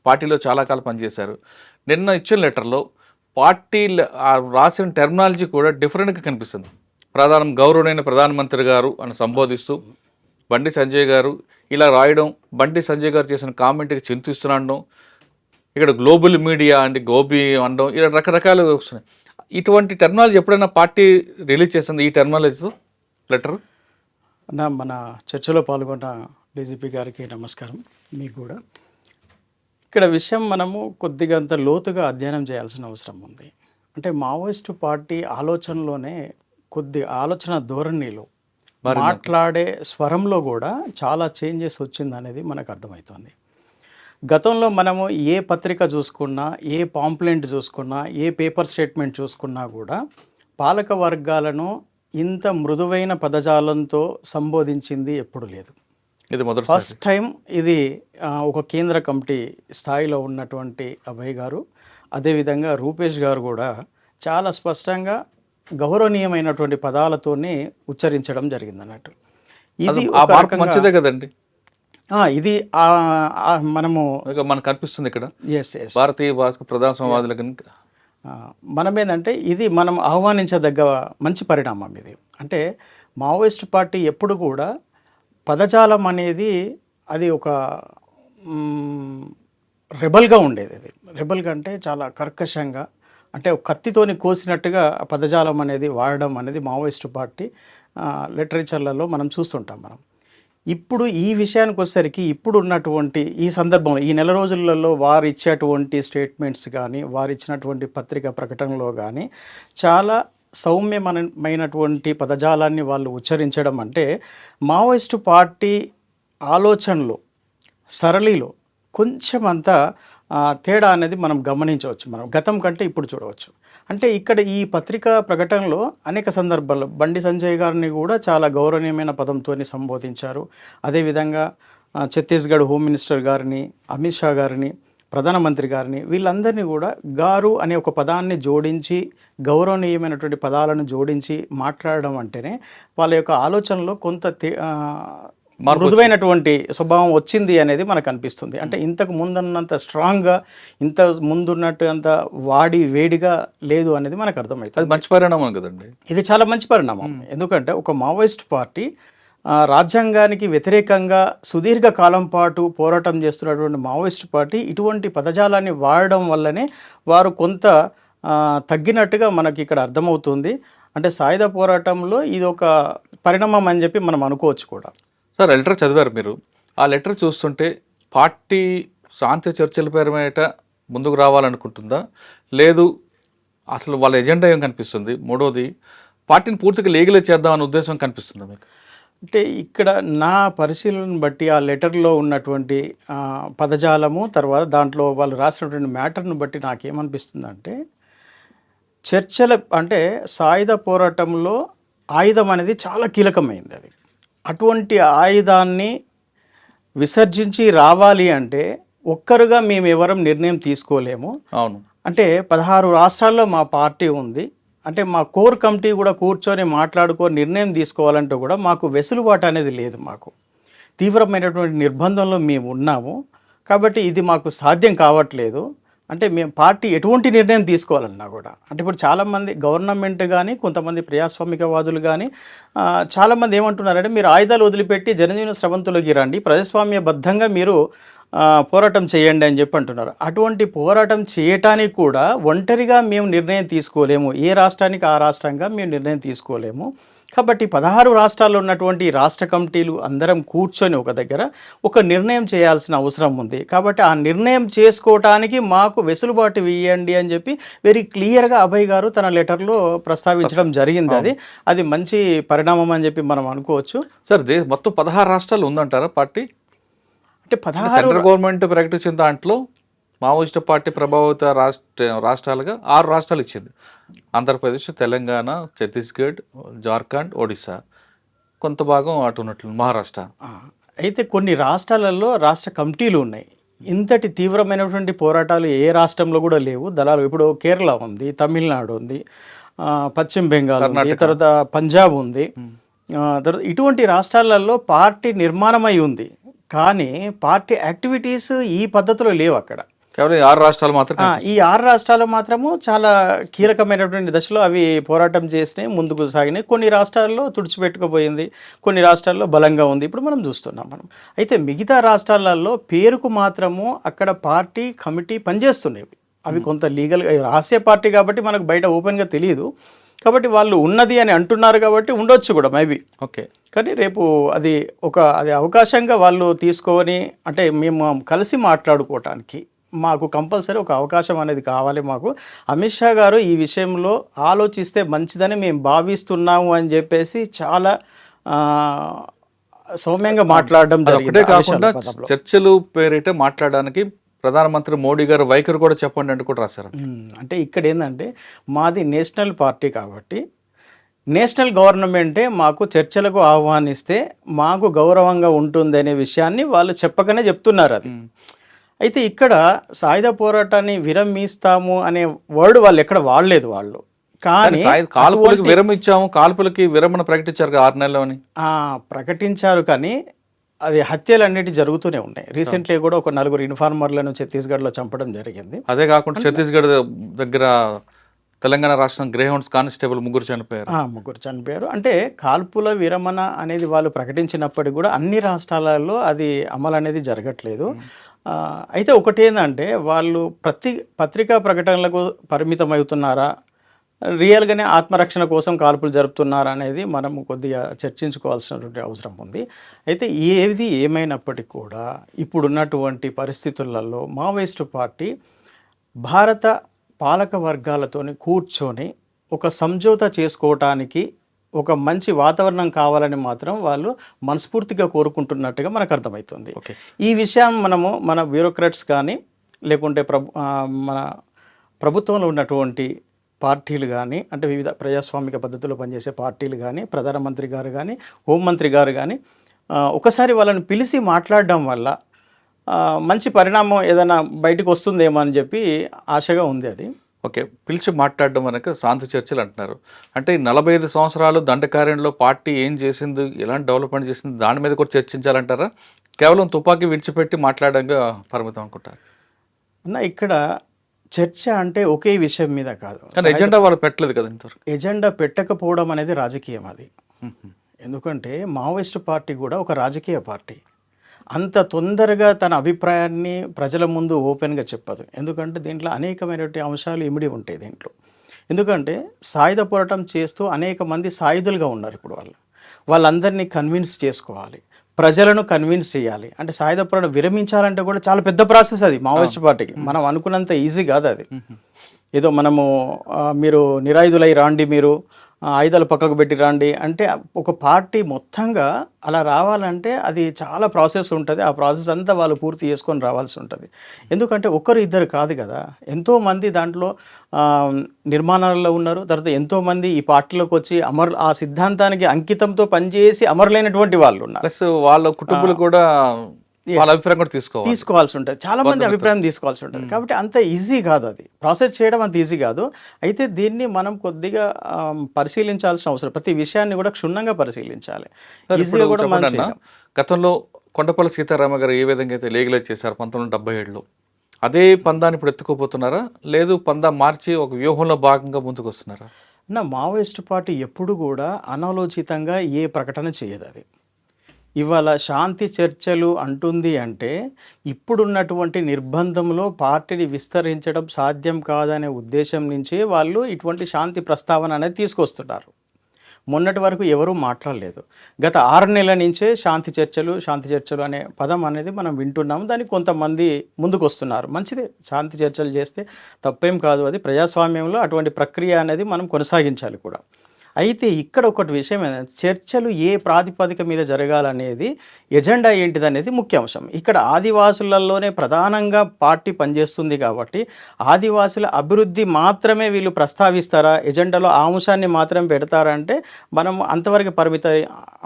పార్టీలో చాలా కాలం పనిచేశారు. నిన్న ఇచ్చిన లెటర్లో పార్టీ రాసిన టెర్మినాలజీ కూడా డిఫరెంట్గా కనిపిస్తుంది. గౌరవనీయ ప్రధానమంత్రి గారు అని సంబోధిస్తూ బండి సంజయ్ గారు ఇలా రాయడం, బండి సంజయ్ గారు చేసిన కామెంట్కి చింతిస్తున్నాడడం, ఇక్కడ గ్లోబల్ మీడియా అంటే గోబీ అనడం, ఇలా రకరకాలు వస్తున్నాయి. ఇటువంటి టెర్మినాలజీ ఎప్పుడైనా పార్టీ రిలీజ్ చేస్తుంది ఈ టెర్మినాలజీతో లెటర్? మన చర్చలో పాల్గొన్న DGP గారికి నమస్కారం. మీకు కూడా ఇక్కడ విషయం మనము కొద్దిగా అంత లోతుగా అధ్యయనం చేయాల్సిన అవసరం ఉంది. అంటే మావోయిస్టు పార్టీ ఆలోచనలోనే ఆలోచన ధోరణిలో, మాట్లాడే స్వరంలో కూడా చాలా చేంజెస్ వచ్చిందనేది మనకు అర్థమవుతుంది. గతంలో మనము ఏ పత్రిక చూసుకున్నా, ఏ పాంప్లెంట్ చూసుకున్నా, ఏ పేపర్ స్టేట్మెంట్ చూసుకున్నా కూడా పాలక వర్గాలను ఇంత మృదువైన పదజాలంతో సంబోధించింది ఎప్పుడు లేదు. ఇది మొదటి ఫస్ట్ టైం. ఇది ఒక కేంద్ర కమిటీ స్థాయిలో ఉన్నటువంటి అభయ్ గారు, అదేవిధంగా రూపేష్ గారు కూడా చాలా స్పష్టంగా గౌరవనీయమైనటువంటి పదాలతోనే ఉచ్చరించడం జరిగిందన్నట్టు. ఇది ఆ ఒక మార్పు రకంగా మంచిదే కదండి. ఇది మనము ఇక మనకు కనిపిస్తుంది ఇక్కడ ఎస్ ఎస్ భారతీయ భాష ప్రజాస్వామ్యవాదులకు మనం ఏంటంటే ఇది మనం ఆహ్వానించదగ్గ మంచి పరిణామం ఇది. అంటే మావోయిస్ట్ పార్టీ ఎప్పుడు కూడా పదజాలం అనేది అది ఒక రెబల్గా ఉండేది. అది రెబల్గా అంటే చాలా కర్కశంగా, అంటే ఒక కత్తితోని కోసినట్టుగా ఆ పదజాలం అనేది వాడడం అనేది మావోయిస్ట్ పార్టీ లిటరేచర్లలో మనం చూస్తుంటాం మనం. ఇప్పుడు ఈ విషయానికి వచ్చేసరికి ఇప్పుడు ఉన్నటువంటి ఈ సందర్భం ఈ నెల రోజులలో వారు ఇచ్చేటువంటి స్టేట్మెంట్స్ కానీ వారు ఇచ్చినటువంటి పత్రికా ప్రకటనలో కానీ చాలా సౌమ్యమైనటువంటి పదజాలాన్ని వాళ్ళు ఉచ్చరించడం అంటే మావోయిస్టు పార్టీ ఆలోచనలో సరళిలో కొంచెం అంతా తేడా అనేది మనం గమనించవచ్చు. మనం గతం కంటే ఇప్పుడు చూడవచ్చు. అంటే ఇక్కడ ఈ పత్రికా ప్రకటనలో అనేక సందర్భాల్లో బండి సంజయ్ గారిని కూడా చాలా గౌరవనీయమైన పదంతో సంబోధించారు. అదేవిధంగా ఛత్తీస్గఢ్ హోమ్ మినిస్టర్ గారిని, అమిత్ షా గారిని, ప్రధానమంత్రి గారిని, వీళ్ళందరినీ కూడా గారు అనే ఒక పదాన్ని జోడించి గౌరవనీయమైనటువంటి పదాలను జోడించి మాట్లాడడం అంటేనే వాళ్ళ యొక్క ఆలోచనలో కొంత మృదువైనటువంటి స్వభావం వచ్చింది అనేది మనకు అనిపిస్తుంది. అంటే ఇంతకు ముందున్నంత స్ట్రాంగ్గా, ఇంత ముందున్నట్టు అంత వేడిగా లేదు అనేది మనకు అర్థమవుతుంది. మంచి పరిణామం కదండి. ఇది చాలా మంచి పరిణామం. ఎందుకంటే ఒక మావోయిస్ట్ పార్టీ రాజ్యాంగానికి వ్యతిరేకంగా సుదీర్ఘ కాలం పాటు పోరాటం చేస్తున్నటువంటి మావోయిస్ట్ పార్టీ ఇటువంటి పదజాలాన్ని వాడడం వల్లనే వారు కొంత తగ్గినట్టుగా మనకి ఇక్కడ అర్థమవుతుంది. అంటే సాయుధ పోరాటంలో ఇది ఒక పరిణామం అని చెప్పి మనం అనుకోవచ్చు కూడా. సార్, లెటర్ చదివారు మీరు. ఆ లెటర్ చూస్తుంటే పార్టీ శాంతి చర్చల పేరు మీద ముందుకు రావాలనుకుంటుందా, లేదు అసలు వాళ్ళ ఎజెండా ఏం కనిపిస్తుంది? మూడోది, పార్టీని పూర్తిగా లీగలైజ్ చేద్దామనే ఉద్దేశం కనిపిస్తుందా మీకు? అంటే ఇక్కడ నా పరిశీలనను బట్టి ఆ లెటర్లో ఉన్నటువంటి పదజాలము, తర్వాత దాంట్లో వాళ్ళు రాసినటువంటి మ్యాటర్ను బట్టి నాకేమనిపిస్తుందంటే చర్చల అంటే సాయుధ పోరాటంలో ఆయుధం అనేది చాలా కీలకమైంది. అది అటువంటి ఆయుధాన్ని విసర్జించి రావాలి అంటే ఒక్కరుగా మేము ఎవరం నిర్ణయం తీసుకోలేము. అవును. అంటే 16 రాష్ట్రాల్లో మా పార్టీ ఉంది. అంటే మా కోర్ కమిటీ కూడా కూర్చొని మాట్లాడుకొని నిర్ణయం తీసుకోవాలంటే కూడా మాకు వెసులుబాటు అనేది లేదు. మాకు తీవ్రమైనటువంటి నిర్బంధంలో మేము ఉన్నాము. కాబట్టి ఇది మాకు సాధ్యం కావట్లేదు. అంటే మేము పార్టీ ఎటువంటి నిర్ణయం తీసుకోవాలన్నా కూడా, అంటే ఇప్పుడు చాలామంది గవర్నమెంట్ కానీ కొంతమంది ప్రజాస్వామికవాదులు కానీ చాలామంది ఏమంటున్నారంటే మీరు ఆయుధాలు వదిలిపెట్టి జనజీవన స్రవంతులకి రండి, ప్రజాస్వామ్యబద్ధంగా మీరు పోరాటం చేయండి అని చెప్పి అంటున్నారు. అటువంటి పోరాటం చేయటానికి కూడా ఒంటరిగా మేము నిర్ణయం తీసుకోలేము. ఏ రాష్ట్రానికి ఆ రాష్ట్రంగా మేము నిర్ణయం తీసుకోలేము. కాబట్టి 16 రాష్ట్రాల్లో ఉన్నటువంటి రాష్ట్ర కమిటీలు అందరం కూర్చొని ఒక దగ్గర ఒక నిర్ణయం చేయాల్సిన అవసరం ఉంది. కాబట్టి ఆ నిర్ణయం చేసుకోవటానికి మాకు వెసులుబాటు ఇవ్వండి అని చెప్పి వెరీ క్లియర్గా అభయ్ గారు తన లెటర్లో ప్రస్తావించడం జరిగింది. అది మంచి పరిణామం అని చెప్పి మనం అనుకోవచ్చు. సార్, మొత్తం 16 రాష్ట్రాలు ఉందంటారా పార్టీ? అంటే 16 గవర్నమెంట్ ప్రకటించిన దాంట్లో మావోయిస్ట్ పార్టీ ప్రభావిత రాష్ట్రాలుగా 6 రాష్ట్రాలు ఇచ్చింది. ఆంధ్రప్రదేశ్, తెలంగాణ, ఛత్తీస్గఢ్, జార్ఖండ్, ఒడిశా, కొంత భాగం అటు ఉన్నట్లు మహారాష్ట్ర. అయితే కొన్ని రాష్ట్రాలలో రాష్ట్ర కమిటీలు ఉన్నాయి. ఇంతటి తీవ్రమైనటువంటి పోరాటాలు ఏ రాష్ట్రంలో కూడా లేవు. దళాలు ఇప్పుడు కేరళ ఉంది, తమిళనాడు ఉంది, పశ్చిమ బెంగాల్ ఉంది, తర్వాత పంజాబ్ ఉంది. తర్వాత ఇటువంటి రాష్ట్రాలలో పార్టీ నిర్మాణమై ఉంది. కానీ పార్టీ యాక్టివిటీస్ ఈ పద్ధతిలో లేవు అక్కడ. కేవలం 6 రాష్ట్రాలు మాత్రం. ఈ 6 రాష్ట్రాలు మాత్రము చాలా కీలకమైనటువంటి దశలో అవి పోరాటం చేసినాయి, ముందుకు సాగినాయి. కొన్ని రాష్ట్రాల్లో తుడిచిపెట్టుకుపోయింది, కొన్ని రాష్ట్రాల్లో బలంగా ఉంది. ఇప్పుడు మనం చూస్తున్నాం మనం. అయితే మిగతా రాష్ట్రాలలో పేరుకు మాత్రము అక్కడ పార్టీ కమిటీ పనిచేస్తున్నాయి. అవి కొంత లీగల్ రహస్య పార్టీ కాబట్టి మనకు బయట ఓపెన్గా తెలియదు. కాబట్టి వాళ్ళు ఉన్నది అని అంటున్నారు కాబట్టి ఉండొచ్చు కూడా మేబీ. ఓకే. కానీ రేపు అది అవకాశంగా వాళ్ళు తీసుకొని, అంటే మేము కలిసి మాట్లాడుకోవటానికి మాకు కంపల్సరీ ఒక అవకాశం అనేది కావాలి. మాకు అమిత్ షా గారు ఈ విషయంలో ఆలోచిస్తే మంచిదని మేము భావిస్తున్నాము అని చెప్పేసి చాలా సౌమ్యంగా మాట్లాడడం జరిగింది. కాకుండా చర్చలు పేరిట మాట్లాడడానికి ప్రధానమంత్రి మోడీ గారు వైఖరి కూడా చెప్పండి అంటూ కూడా రాశారు. అంటే ఇక్కడ ఏంటంటే మాది నేషనల్ పార్టీ కాబట్టి నేషనల్ గవర్నమెంటే మాకు చర్చలకు ఆహ్వానిస్తే మాకు గౌరవంగా ఉంటుంది అనే విషయాన్ని వాళ్ళు చెప్పకనే చెప్తున్నారు. అది అయితే ఇక్కడ సాయుధ పోరాటాన్ని విరమిస్తాము అనే వర్డ్ వాళ్ళు ఎక్కడ వాడలేదు వాళ్ళు. కానీ కాల్పులకి అటువంటి- విరమించాము, కాల్పులకి విరమణ ప్రకటించారు కదా 6 నెలలోని. ప్రకటించారు కానీ అది హత్యలు అన్నిటి జరుగుతూనే ఉన్నాయి. రీసెంట్లీ కూడా ఒక 4 ఇన్ఫార్మర్లను ఛత్తీస్గఢ్లో చంపడం జరిగింది. అదే కాకుండా ఛత్తీస్గఢ్ దగ్గర తెలంగాణ రాష్ట్రం గ్రేహౌండ్స్ కానిస్టేబుల్ 3 చనిపోయారు. 3 చనిపోయారు. అంటే కాల్పుల విరమణ అనేది వాళ్ళు ప్రకటించినప్పటికీ కూడా అన్ని రాష్ట్రాలలో అది అమలు అనేది జరగట్లేదు. అయితే ఒకటేందంటే వాళ్ళు పత్రికా ప్రకటనలకు పరిమితమవుతున్నారా, రియల్గానే ఆత్మరక్షణ కోసం కాల్పులు జరుపుతున్నారా అనేది మనము కొద్దిగా చర్చించుకోవాల్సినటువంటి అవసరం ఉంది. అయితే ఏది ఏమైనప్పటికీ కూడా ఇప్పుడున్నటువంటి పరిస్థితులలో మావోయిస్టు పార్టీ భారత పాలక వర్గాలతోని కూర్చొని ఒక సమझौता చేసుకోవటానికి ఒక మంచి వాతావరణం కావాలని మాత్రం వాళ్ళు మనస్ఫూర్తిగా కోరుకుంటున్నట్టుగా మనకు అర్థమవుతుంది. ఓకే. ఈ విషయం మన బ్యూరోక్రాట్స్ కానీ లేకుంటే మన ప్రభుత్వంలో ఉన్నటువంటి పార్టీలు కానీ, అంటే వివిధ ప్రజాస్వామిక పద్ధతిలో పనిచేసే పార్టీలు కానీ, ప్రధానమంత్రి గారు కానీ, హోంమంత్రి గారు కానీ ఒకసారి వాళ్ళని పిలిచి మాట్లాడడం వల్ల మంచి పరిణామం ఏదైనా బయటకు వస్తుందేమో అని చెప్పి ఆశగా ఉంది అది. ఓకే. పిలిచి మాట్లాడడం అనక శాంతి చర్చలు అంటున్నారు. అంటే 45 సంవత్సరాలు దండకార్యంలో పార్టీ ఏం చేసింది, ఎలాంటి డెవలప్మెంట్ చేసింది, దాని మీద కూడా చర్చించాలంటారా? కేవలం తుపాకీ విడిచిపెట్టి మాట్లాడంగా పరిమితం అనుకుంటారు. ఇక్కడ చర్చ అంటే ఒకే విషయం మీద కాదు. కానీ ఎజెండా వాళ్ళు పెట్టలేదు కదా ఇంతవరకు. ఎజెండా పెట్టకపోవడం అనేది రాజకీయం అది. ఎందుకంటే మావోయిస్ట్ పార్టీ కూడా ఒక రాజకీయ పార్టీ. అంత తొందరగా తన అభిప్రాయాన్ని ప్రజల ముందు ఓపెన్గా చెప్పదు. ఎందుకంటే దీంట్లో అనేకమైనటువంటి అంశాలు ఇమిడి ఉంటాయి దీంట్లో. ఎందుకంటే సాయుధ పోరాటం చేస్తూ అనేక మంది సాయుధులుగా ఉన్నారు. ఇప్పుడు వాళ్ళందరినీ కన్విన్స్ చేసుకోవాలి, ప్రజలను కన్విన్స్ చేయాలి. అంటే సాయుధ పోరాటం విరమించాలంటే కూడా చాలా పెద్ద ప్రాసెస్ అది మావోయిస్ట్ పార్టీకి. మనం అనుకున్నంత ఈజీ కాదు అది. ఏదో మనము మీరు నిరాయుధులై రాండి, మీరు ఆయుధాలు పక్కకు పెట్టి రాండి అంటే ఒక పార్టీ మొత్తంగా అలా రావాలంటే అది చాలా ప్రాసెస్ ఉంటుంది. ఆ ప్రాసెస్ అంతా వాళ్ళు పూర్తి చేసుకొని రావాల్సి ఉంటుంది. ఎందుకంటే ఒకరు ఇద్దరు కాదు కదా, ఎంతోమంది దాంట్లో నిర్మాణాలలో ఉన్నారు. తర్వాత ఎంతోమంది ఈ పార్టీలోకి వచ్చి ఆ సిద్ధాంతానికి అంకితంతో పనిచేసి అమరులైనటువంటి వాళ్ళు ఉన్నారు. ప్లస్ వాళ్ళ కుటుంబాలు కూడా వాళ్ళ అభిప్రాయం కూడా తీసుకోవాల్సి ఉంటుంది. చాలా మంది అభిప్రాయం తీసుకోవాల్సి ఉంటుంది. కాబట్టి అంత ఈజీ కాదు అది, ప్రాసెస్ చేయడం అంత ఈజీ కాదు. అయితే దీన్ని మనం కొద్దిగా పరిశీలించాల్సిన అవసరం, ప్రతి విషయాన్ని కూడా క్షుణ్ణంగా పరిశీలించాలి. ఈజీగా కూడా మనం గతంలో కొండపల్లి సీతారామ గారు ఏ విధంగా అయితే లీగలైజ్ చేశారు 1977లో, అదే పందాన్ని ఇప్పుడు ఎత్తుకోపోతున్నారా, లేదు పందా మార్చి ఒక వ్యూహంలో భాగంగా ముందుకు వస్తున్నారా? మావోయిస్ట్ పార్టీ ఎప్పుడు కూడా అనాలోచితంగా ఏ ప్రకటన చేయదు. అది ఇవాళ శాంతి చర్చలు అంటుంది అంటే ఇప్పుడున్నటువంటి నిర్బంధంలో పార్టీని విస్తరించడం సాధ్యం కాదనే ఉద్దేశం నుంచే వాళ్ళు ఇటువంటి శాంతి ప్రస్తావన అనేది తీసుకొస్తున్నారు. మొన్నటి వరకు ఎవరూ మాట్లాడలేదు. గత 6 నెలల నుంచే శాంతి చర్చలు అనే పదం అనేది మనం వింటున్నాము. దానికి కొంతమంది ముందుకు వస్తున్నారు. మంచిదే, శాంతి చర్చలు చేస్తే తప్పేం కాదు. అది ప్రజాస్వామ్యంలో అటువంటి ప్రక్రియ అనేది మనం కొనసాగించాలి కూడా. అయితే ఇక్కడ ఒకటి విషయం ఏంటంటే చర్చలు ఏ ప్రాతిపదిక మీద జరగాలనేది, ఎజెండా ఏంటిదనేది ముఖ్య అంశం. ఇక్కడ ఆదివాసులలోనే ప్రధానంగా పార్టీ పనిచేస్తుంది కాబట్టి ఆదివాసుల అభివృద్ధి మాత్రమే వీళ్ళు ప్రస్తావిస్తారా, ఎజెండాలో ఆ అంశాన్ని మాత్రం పెడతారంటే మనం అంతవరకు పరిమిత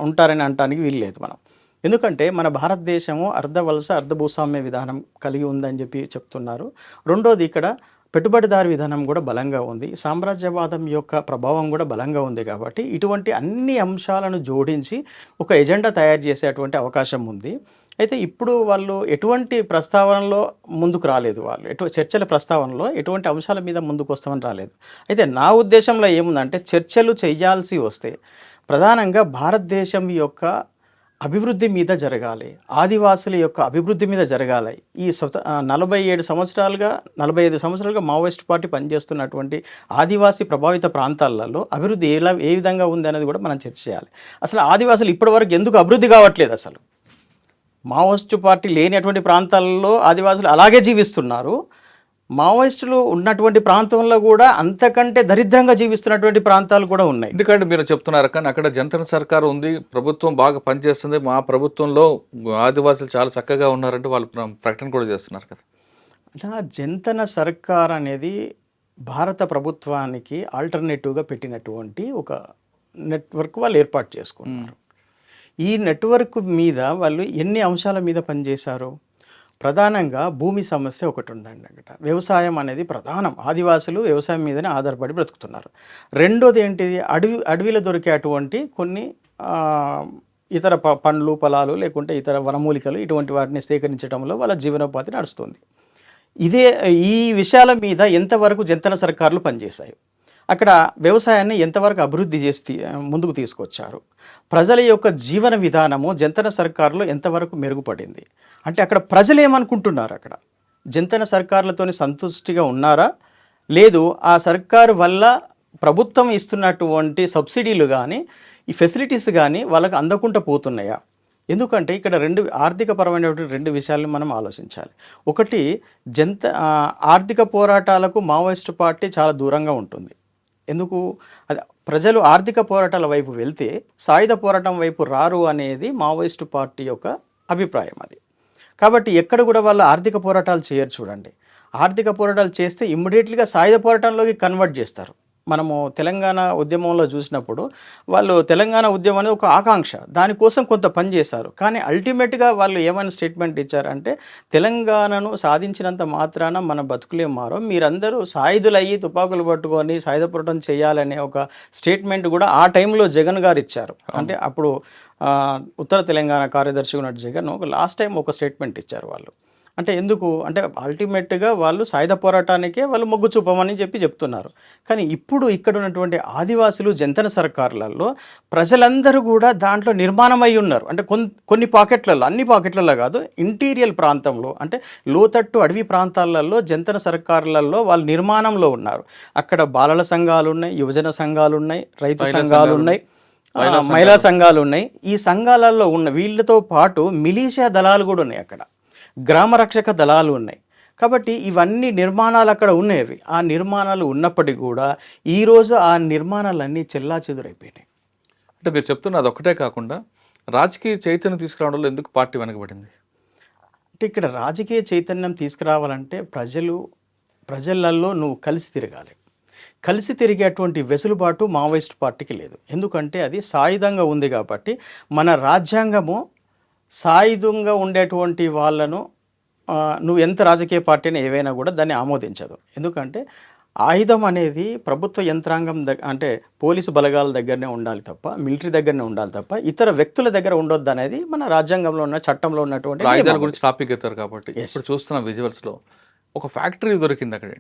ఉంటారని అనడానికి వీల్లేదు మనం. ఎందుకంటే మన భారతదేశము అర్ధ వలస అర్ధ భూస్వామ్య విధానం కలిగి ఉందని చెప్పి చెప్తున్నారు. రెండోది ఇక్కడ పెట్టుబడిదారి విధానం కూడా బలంగా ఉంది, సామ్రాజ్యవాదం యొక్క ప్రభావం కూడా బలంగా ఉంది. కాబట్టి ఇటువంటి అన్ని అంశాలను జోడించి ఒక ఎజెండా తయారు చేసేటువంటి అవకాశం ఉంది. అయితే ఇప్పుడు వాళ్ళు ఎటువంటి ప్రస్తావనలో ముందుకు రాలేదు. వాళ్ళు చర్చల ప్రస్తావనలో ఎటువంటి అంశాల మీద ముందుకు వస్తామని రాలేదు. అయితే నా ఉద్దేశంలో ఏముందంటే చర్చలు చేయాల్సి వస్తే ప్రధానంగా భారతదేశం యొక్క అభివృద్ధి మీద జరగాలి, ఆదివాసుల యొక్క అభివృద్ధి మీద జరగాలి. ఈ 45 సంవత్సరాలుగా మావోయిస్ట్ పార్టీ పనిచేస్తున్నటువంటి ఆదివాసీ ప్రభావిత ప్రాంతాలలో అభివృద్ధి ఏ విధంగా ఉంది అనేది కూడా మనం చర్చ చేయాలి. అసలు ఆదివాసులు ఇప్పటివరకు ఎందుకు అభివృద్ధి కావట్లేదు? అసలు మావోయిస్టు పార్టీ లేనటువంటి ప్రాంతాలలో ఆదివాసులు అలాగే జీవిస్తున్నారు. మావోయిస్టులు ఉన్నటువంటి ప్రాంతంలో కూడా అంతకంటే దరిద్రంగా జీవిస్తున్నటువంటి ప్రాంతాలు కూడా ఉన్నాయి. ఎందుకంటే మీరు చెప్తున్నారు కానీ అక్కడ జంతర్ సర్కార్ ఉంది, ప్రభుత్వం బాగా పనిచేస్తుంది, మా ప్రభుత్వంలో ఆదివాసులు చాలా చక్కగా ఉన్నారంటే వాళ్ళు ప్రకటన కూడా చేస్తున్నారు కదా. అంటే జంతన సర్కార్ అనేది భారత ప్రభుత్వానికి ఆల్టర్నేటివ్గా పెట్టినటువంటి ఒక నెట్వర్క్ వాళ్ళు ఏర్పాటు చేసుకున్నారు. ఈ నెట్వర్క్ మీద వాళ్ళు ఎన్ని అంశాల మీద పనిచేశారు? ప్రధానంగా భూమి సమస్య ఒకటి ఉందండి అక్కడ. వ్యవసాయం అనేది ప్రధానం. ఆదివాసులు వ్యవసాయం మీదనే ఆధారపడి బ్రతుకుతున్నారు. రెండోది ఏంటిది, అడవిలో దొరికే అటువంటి కొన్ని ఇతర పండ్లు, ఫలాలు లేకుంటే ఇతర వనమూలికలు ఇటువంటి వాటిని సేకరించడంలో వాళ్ళ జీవనోపాధి నడుస్తుంది. ఈ విషయాల మీద ఎంతవరకు జంతన సర్కార్లు పనిచేశాయి, అక్కడ వ్యవసాయాన్ని ఎంతవరకు అభివృద్ధి చేసి ముందుకు తీసుకొచ్చారు, ప్రజల యొక్క జీవన విధానము జంతన సర్కారులో ఎంతవరకు మెరుగుపడింది, అంటే అక్కడ ప్రజలు ఏమనుకుంటున్నారు, అక్కడ జంతన సర్కారులతోని సంతుష్టిగా ఉన్నారా, లేదు ఆ సర్కారు వల్ల ప్రభుత్వం ఇస్తున్నటువంటి సబ్సిడీలు కానీ ఈ ఫెసిలిటీస్ కానీ వాళ్ళకు అందకుండా పోతున్నాయా? ఎందుకంటే ఇక్కడ ఆర్థికపరమైనటువంటి రెండు విషయాలను మనం ఆలోచించాలి. ఒకటి, ఆర్థిక పోరాటాలకు మావోయిస్టు పార్టీ చాలా దూరంగా ఉంటుంది. ఎందుకు? అది ప్రజలు ఆర్థిక పోరాటాల వైపు వెళ్తే సాయుధ పోరాటం వైపు రారు అనేది మావోయిస్టు పార్టీ యొక్క అభిప్రాయం అది. కాబట్టి ఎక్కడ కూడా వాళ్ళు ఆర్థిక పోరాటాలు చేయరు. చూడండి, ఆర్థిక పోరాటాలు చేస్తే ఇమ్మీడియట్లీగా సాయుధ పోరాటంలోకి కన్వర్ట్ చేస్తారు. మనము తెలంగాణ ఉద్యమంలో చూసినప్పుడు వాళ్ళు తెలంగాణ ఉద్యమం అనేది ఒక ఆకాంక్ష, దానికోసం కొంత పని చేశారు. కానీ అల్టిమేట్గా వాళ్ళు ఏమైనా స్టేట్మెంట్ ఇచ్చారంటే, తెలంగాణను సాధించినంత మాత్రాన మన బతుకులే మారో, మీరందరూ సాయుధులు అయ్యి తుపాకులు పట్టుకొని సాయుధ పోరాటం చేయాలనే ఒక స్టేట్మెంట్ కూడా ఆ టైంలో జగన్ గారు ఇచ్చారు. అంటే అప్పుడు ఉత్తర తెలంగాణ కార్యదర్శిగా ఉన్న జగన్ లాస్ట్ టైం ఒక స్టేట్మెంట్ ఇచ్చారు వాళ్ళు. అంటే ఎందుకు అంటే అల్టిమేట్గా వాళ్ళు సాయుధ పోరాటానికే వాళ్ళు మొగ్గు చూపమని చెప్తున్నారు. కానీ ఇప్పుడు ఇక్కడ ఉన్నటువంటి ఆదివాసులు జంతన సర్కారులలో ప్రజలందరూ కూడా దాంట్లో నిర్మాణమై ఉన్నారు. అంటే కొన్ని పాకెట్లలో, అన్ని పాకెట్లలో కాదు, ఇంటీరియల్ ప్రాంతంలో అంటే లోతట్టు అడవి ప్రాంతాలలో జంతన సర్కారులలో వాళ్ళు నిర్మాణంలో ఉన్నారు. అక్కడ బాలల సంఘాలు ఉన్నాయి, యువజన సంఘాలు ఉన్నాయి, రైతు సంఘాలు ఉన్నాయి, మహిళా సంఘాలు ఉన్నాయి. ఈ సంఘాలలో ఉన్న వీళ్ళతో పాటు మిలీషియా దళాలు కూడా ఉన్నాయి, అక్కడ గ్రామ రక్షక దళాలు ఉన్నాయి. కాబట్టి ఇవన్నీ నిర్మాణాలు అక్కడ ఉన్నాయి. ఆ నిర్మాణాలు ఉన్నప్పటికీ కూడా ఈరోజు ఆ నిర్మాణాలన్నీ చెల్లాచెదురైపోయినాయి. అంటే మీరు చెప్తున్నది ఒకటే కాకుండా రాజకీయ చైతన్యం తీసుకురావడంలో ఎందుకు పార్టీ వెనకబడింది? అంటే ఇక్కడ రాజకీయ చైతన్యం తీసుకురావాలంటే ప్రజలలో నువ్వు కలిసి తిరగాలి. కలిసి తిరిగేటువంటి వెసులుబాటు మావోయిస్ట్ పార్టీకి లేదు. ఎందుకంటే అది సాయుధంగా ఉంది కాబట్టి. మన రాజ్యాంగము సాయుధంగా ఉండేటువంటి వాళ్ళను నువ్వు ఎంత రాజకీయ పార్టీని ఏవైనా కూడా దాన్ని ఆమోదించదు. ఎందుకంటే ఆయుధం అనేది ప్రభుత్వ యంత్రాంగం అంటే పోలీసు బలగాల దగ్గరనే ఉండాలి తప్ప, మిలిటరీ దగ్గరనే ఉండాలి తప్ప, ఇతర వ్యక్తుల దగ్గర ఉండొద్దు అనేది మన రాజ్యాంగంలో ఉన్న చట్టంలో ఉన్నటువంటి ఆయుధాల గురించి టాపిక్ ఎత్తారు కాబట్టి ఇప్పుడు చూస్తున్న విజువల్స్లో ఒక ఫ్యాక్టరీ దొరికింది అక్కడ.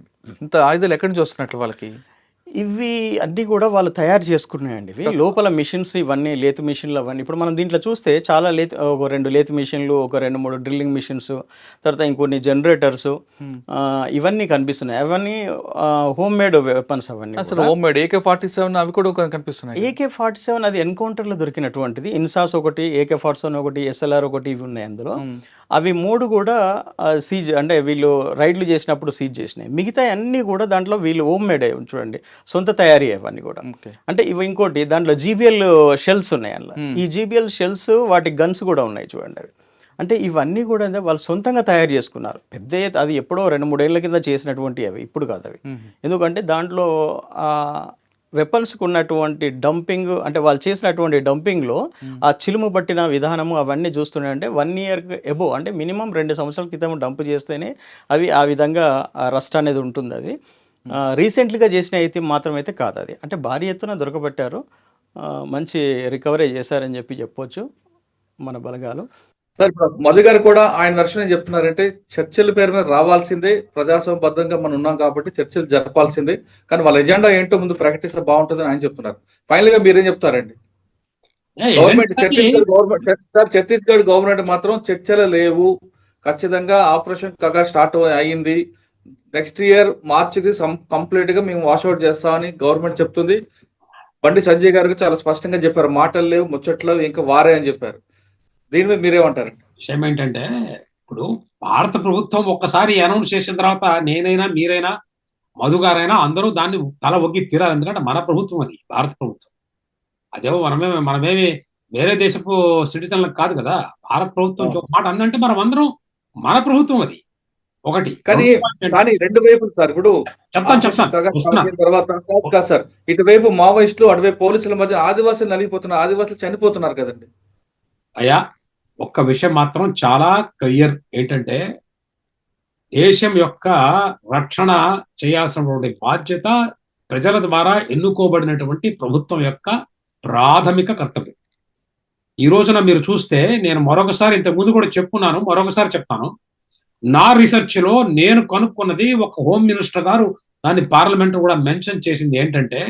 ఇంత ఆయుధాలు ఎక్కడి నుంచి వస్తున్నట్లు వాళ్ళకి? ఇవి అన్నీ కూడా వాళ్ళు తయారు చేసుకున్నాయండి. ఇవి లోపల మిషన్స్, ఇవన్నీ లేత్ మిషన్లు అవన్నీ. ఇప్పుడు మనం దీంట్లో చూస్తే చాలా ఒక 2 లేత్ మిషన్లు, ఒక 2-3 డ్రిల్లింగ్ మిషన్స్, తర్వాత ఇంకొన్ని జనరేటర్స్, ఇవన్నీ కనిపిస్తున్నాయి. అవన్నీ హోమ్ మేడ్ వెపన్స్. అవన్నీ అసలు హోమ్ మేడ్ AK-47 అవి కూడా కనిపిస్తున్నాయి. AK-47 అది ఎన్కౌంటర్లో దొరికినటువంటిది. ఇన్సాస్ ఒకటి, AK-47 ఒకటి, SLR ఒకటి, ఇవి ఉన్నాయి అందులో. అవి 3 కూడా సీజ్, అంటే వీళ్ళు రైడ్లు చేసినప్పుడు సీజ్ చేసినాయి. మిగతా అన్నీ కూడా దాంట్లో వీళ్ళు హోమ్ మేడ్ చూడండి, సొంత తయారీ అవన్నీ కూడా. అంటే ఇవి ఇంకోటి దాంట్లో GBL షెల్స్ ఉన్నాయి అందులో. ఈ GBL షెల్స్, వాటి గన్స్ కూడా ఉన్నాయి చూడండి అవి. అంటే ఇవన్నీ కూడా వాళ్ళు సొంతంగా తయారు చేసుకున్నారు. అది ఎప్పుడో 2-3 ఏళ్ల కింద చేసినటువంటి అవి, ఇప్పుడు కాదు అవి. ఎందుకంటే దాంట్లో వెపన్స్కి ఉన్నటువంటి డంపింగ్, అంటే వాళ్ళు చేసినటువంటి డంపింగ్లో ఆ చిలుము పట్టిన విధానము అవన్నీ చూస్తున్నాయంటే 1 year ఎబో, అంటే మినిమం 2 సంవత్సరాల క్రితం డంప్ చేస్తేనే అవి ఆ విధంగా రస్ట్ అనేది ఉంటుంది. అది రీసెంట్లీగా చేసిన అయితే మాత్రమైతే కాదు అది. అంటే భారీ ఎత్తున దొరకబట్టారు, మంచి రికవరీ చేశారని చెప్పొచ్చు మన బలగాలు. సార్, ఇప్పుడు మధు గారు కూడా ఆయన వెర్షన్ ఏం చెప్తున్నారంటే, చర్చల పేరు మీద రావాల్సిందే, ప్రజాస్వామ్యబద్ధంగా మనం ఉన్నాం కాబట్టి చర్చలు జరపాల్సిందే, కానీ వాళ్ళ ఎజెండా ఏంటో ముందు ప్రకటిస్తే బాగుంటుందని ఆయన చెప్తున్నారు. ఫైనల్ గా మీరేం చెప్తారండి? ఛత్తీస్గఢ్ గవర్నమెంట్ మాత్రం చర్చలు లేవు, ఖచ్చితంగా ఆపరేషన్ కగా స్టార్ట్ అయ్యింది, నెక్స్ట్ ఇయర్ మార్చికి కంప్లీట్ గా మేము వాషౌట్ చేస్తామని గవర్నమెంట్ చెప్తుంది. బండి సంజయ్ గారికి చాలా స్పష్టంగా చెప్పారు, మాటలు లేవు, ముచ్చట్లు ఇంకా వారే అని చెప్పారు. దీని మీద మీరేమంటారు? విషయం ఏంటంటే, ఇప్పుడు భారత ప్రభుత్వం ఒక్కసారి అనౌన్స్ చేసిన తర్వాత నేనైనా, మీరైనా, మధు గారైనా అందరూ దాన్ని తల ఒగ్గి తీరాలి. ఎందుకంటే మన ప్రభుత్వం అది, భారత ప్రభుత్వం. అదేమో మనమేమి వేరే దేశపు సిటిజన్లకు కాదు కదా. భారత ప్రభుత్వం ఒక మాట అందంటే మనం అందరం మన ప్రభుత్వం అది ఒకటి. కానీ 2 వైపులు సార్, ఇప్పుడు తర్వాత సార్ ఇటువైపు మావోయిస్టులు, అటువైపు పోలీసుల మధ్య ఆదివాసులు నలిగిపోతున్నారు, ఆదివాసులు చనిపోతున్నారు కదండి. అయ్యా, ఒక్క విషయం మాత్రం చాలా క్లియర్ ఏంటంటే, దేశం యొక్క రక్షణ చేయాల్సినటువంటి బాధ్యత ప్రజల ద్వారా ఎన్నుకోబడినటువంటి ప్రభుత్వం యొక్క ప్రాథమిక కర్తవ్యం. ఈ రోజున మీరు చూస్తే, నేను మరొకసారి ఇంతకు ముందు కూడా చెప్పున్నాను, మరొకసారి చెప్తాను. నా రీసెర్చ్ లో నేను కనుక్కున్నది, ఒక హోమ్ మినిస్టర్ గారు దాన్ని పార్లమెంట్ కూడా మెన్షన్ చేసింది ఏంటంటే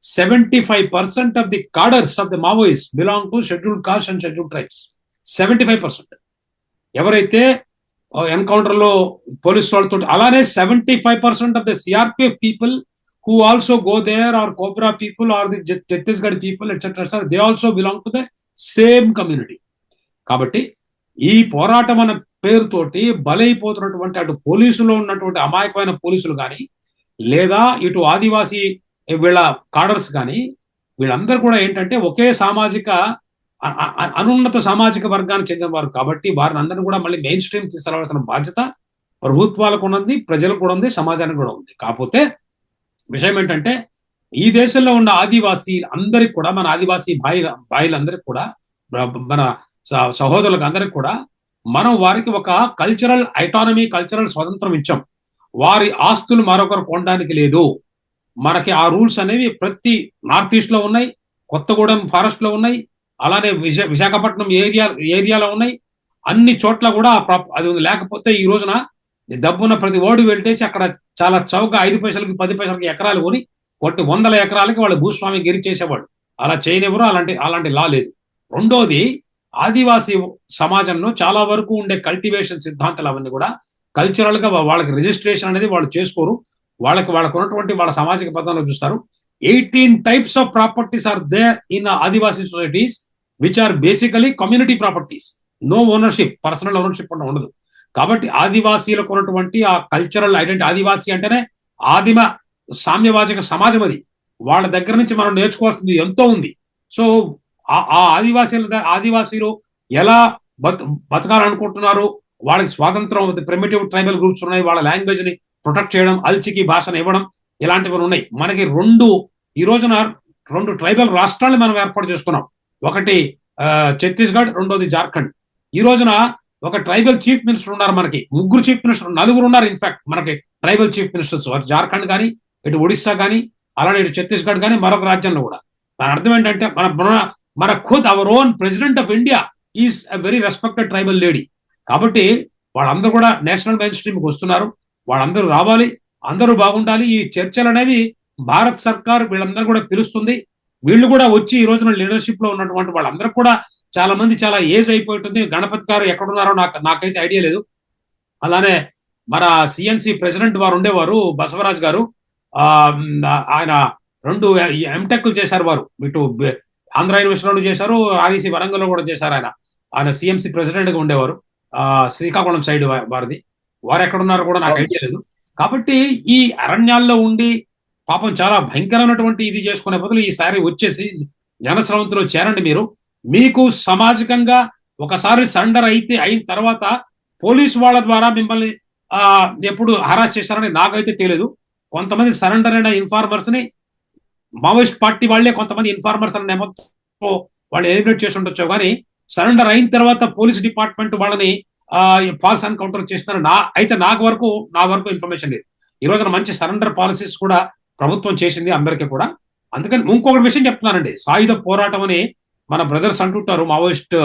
75% of the cadres of the Maoist belong to scheduled caste and scheduled tribes. 75% ఎవరైతే ఎన్కౌంటర్ లో పోలీసు వాళ్ళతో, అలానే 75% of the CRPF people who also go there, or COBRA people, or the Chhattisgarh people etcetera, they also belong to the same community. కాబట్టి ఈ పోరాటం అనే పేరుతోటి బలైపోతున్నటువంటి అటు పోలీసులో ఉన్నటువంటి అమాయకమైన పోలీసులు కానీ, లేదా ఇటు ఆదివాసీ వీళ్ళ కాడర్స్ కానీ, వీళ్ళందరూ కూడా ఏంటంటే ఒకే సామాజిక అనున్నత సామాజిక వర్గానికి చెందిన వారు. కాబట్టి వారిని అందరినీ కూడా మళ్ళీ మెయిన్ స్ట్రీమ్ తీసుకురావాల్సిన బాధ్యత ప్రభుత్వాలకు ఉన్నది, ప్రజలకు కూడా ఉంది, సమాజానికి కూడా ఉంది. కాకపోతే విషయం ఏంటంటే, ఈ దేశంలో ఉన్న ఆదివాసీ అందరికి కూడా, మన ఆదివాసీ భాయిలందరికీ కూడా, మన సహోదరులకు అందరికి కూడా మనం వారికి ఒక కల్చరల్ ఐటానమీ, కల్చరల్ స్వతంత్రం ఇచ్చాం. వారి ఆస్తులు మరొకరు కొనడానికి లేదు. మనకి ఆ రూల్స్ అనేవి ప్రతి నార్త్ ఈస్ట్ లో ఉన్నాయి, కొత్తగూడెం ఫారెస్ట్ లో ఉన్నాయి, అలానే విశాఖపట్నం ఏరియాలో ఉన్నాయి. అన్ని చోట్ల కూడా అది ఉంది. లేకపోతే ఈ రోజున డబ్బున్న ప్రతి ఓడి వెళ్ళేసి అక్కడ చాలా చౌక 5 పైసలకి 10 పైసలకి ఎకరాలు కొని కొట్టి 100 ఎకరాలకి వాళ్ళు భూస్వామి గిరి చేసేవాడు. అలా చేయనివ్వరు, అలాంటి లా లేదు. రెండోది, ఆదివాసీ సమాజంలో చాలా వరకు ఉండే కల్టివేషన్ సిద్ధాంతాలు అవన్నీ కూడా కల్చరల్ గా వాళ్ళకి రిజిస్ట్రేషన్ అనేది వాళ్ళు చేసుకోరు. వాళ్ళకు ఉన్నటువంటి వాళ్ళ సామాజిక పద్ధతిలో చూస్తారు. 18 types of properties are there in Adivasi societies which are basically community properties. No ownership, personal ownership ఉండదు. కాబట్టి ఆదివాసీలకు ఉన్నటువంటి ఆ కల్చరల్ ఐడెంటిటీ, ఆదివాసీ అంటేనే ఆదిమ సామ్యవాచక సమాజం, అది వాళ్ళ దగ్గర నుంచి మనం నేర్చుకోవాల్సింది ఎంతో ఉంది. సో ఆ ఆదివాసీలు ఎలా బతకాలనుకుంటున్నారు, వాళ్ళకి స్వాతంత్రం, ప్రిమిటివ్ ట్రైబల్ గ్రూప్స్ ఉన్నాయి, వాళ్ళ లాంగ్వేజ్ ని ప్రొటెక్ట్ చేయడం, అల్చికి భాషను ఇవ్వడం, ఇలాంటివి ఉన్నాయి. మనకి ఈ రోజున 2 ట్రైబల్ రాష్ట్రాలు మనం ఏర్పాటు చేసుకున్నాం. ఒకటి ఛత్తీస్గఢ్, రెండోది జార్ఖండ్. ఈ రోజున ఒక ట్రైబల్ చీఫ్ మినిస్టర్ ఉన్నారు మనకి, 3 చీఫ్ మినిస్టర్, 4 ఉన్నారు ఇన్ఫాక్ట్ మనకి ట్రైబల్ చీఫ్ మినిస్టర్స్. జార్ఖండ్ కానీ, ఇటు ఒడిస్సా కానీ, అలానే ఇటు ఛత్తీస్గఢ్ కానీ, మరొక రాజ్యంలో కూడా. దాని అర్థం ఏంటంటే, మన ఖుద్ our own president of India is a very respected tribal lady. కాబట్టి వాళ్ళందరూ కూడా నేషనల్ మెయిన్ స్ట్రీమ్కి వస్తున్నారు. వాళ్ళందరూ రావాలి, అందరూ బాగుండాలి. ఈ చర్చలు అనేవి భారత్ సర్కార్ వీళ్ళందరూ కూడా పిలుస్తుంది. వీళ్ళు కూడా వచ్చి ఈ రోజున లీడర్షిప్ లో ఉన్నటువంటి వాళ్ళందరూ కూడా చాలా మంది చాలా ఏజ్ అయిపోతుంది. గణపతి గారు ఎక్కడున్నారో నాకైతే ఐడియా లేదు. అలానే మన సిఎన్సి ప్రెసిడెంట్ వారు ఉండేవారు, బసవరాజ్ గారు, ఆయన 2 ఎంటెక్లు చేశారు వారు. ఇటు ఆంధ్ర యూనివర్సిటీలో చేశారు, ఆర్ఈసి వరంగల్లో కూడా చేశారు. ఆయన సిఎంసి ప్రెసిడెంట్ గా ఉండేవారు, శ్రీకాకుళం సైడ్ వారిది. వారు ఎక్కడున్నారో కూడా నాకు ఐడియా లేదు. కాబట్టి ఈ అరణ్యాల్లో ఉండి పాపం చాలా భయంకరమైనటువంటి ఇది చేసుకునే బదులు ఈసారి వచ్చేసి జనస్రవంతిలో చేరండి. మీకు సామాజికంగా ఒకసారి సరెండర్ అయిన తర్వాత పోలీసు వాళ్ళ ద్వారా మిమ్మల్ని ఎప్పుడు హరాస్ చేశారని నాకైతే తెలియదు. కొంతమంది సరెండర్ అయిన ఇన్ఫార్మర్స్ ని మావోయిస్ట్ పార్టీ వాళ్ళే కొంతమంది ఇన్ఫార్మర్స్ అనే నెపంతో వాళ్ళు ఎలిమినేట్ చేసి ఉండొచ్చు. కానీ సరెండర్ అయిన తర్వాత పోలీస్ డిపార్ట్మెంట్ వాళ్ళని ఫాల్స్ ఎన్కౌంటర్ చేస్తున్నారు. నా వరకు ఇన్ఫర్మేషన్ లేదు. ఈ రోజున మంచి సరెండర్ పాలసీస్ కూడా ప్రభుత్వం చేసింది అందరికీ కూడా. అందుకని ఇంకొకటి విషయం చెప్తున్నానండి, సాయుధ పోరాటం అని మన బ్రదర్స్ అంటుంటారు, మావోయిస్ట్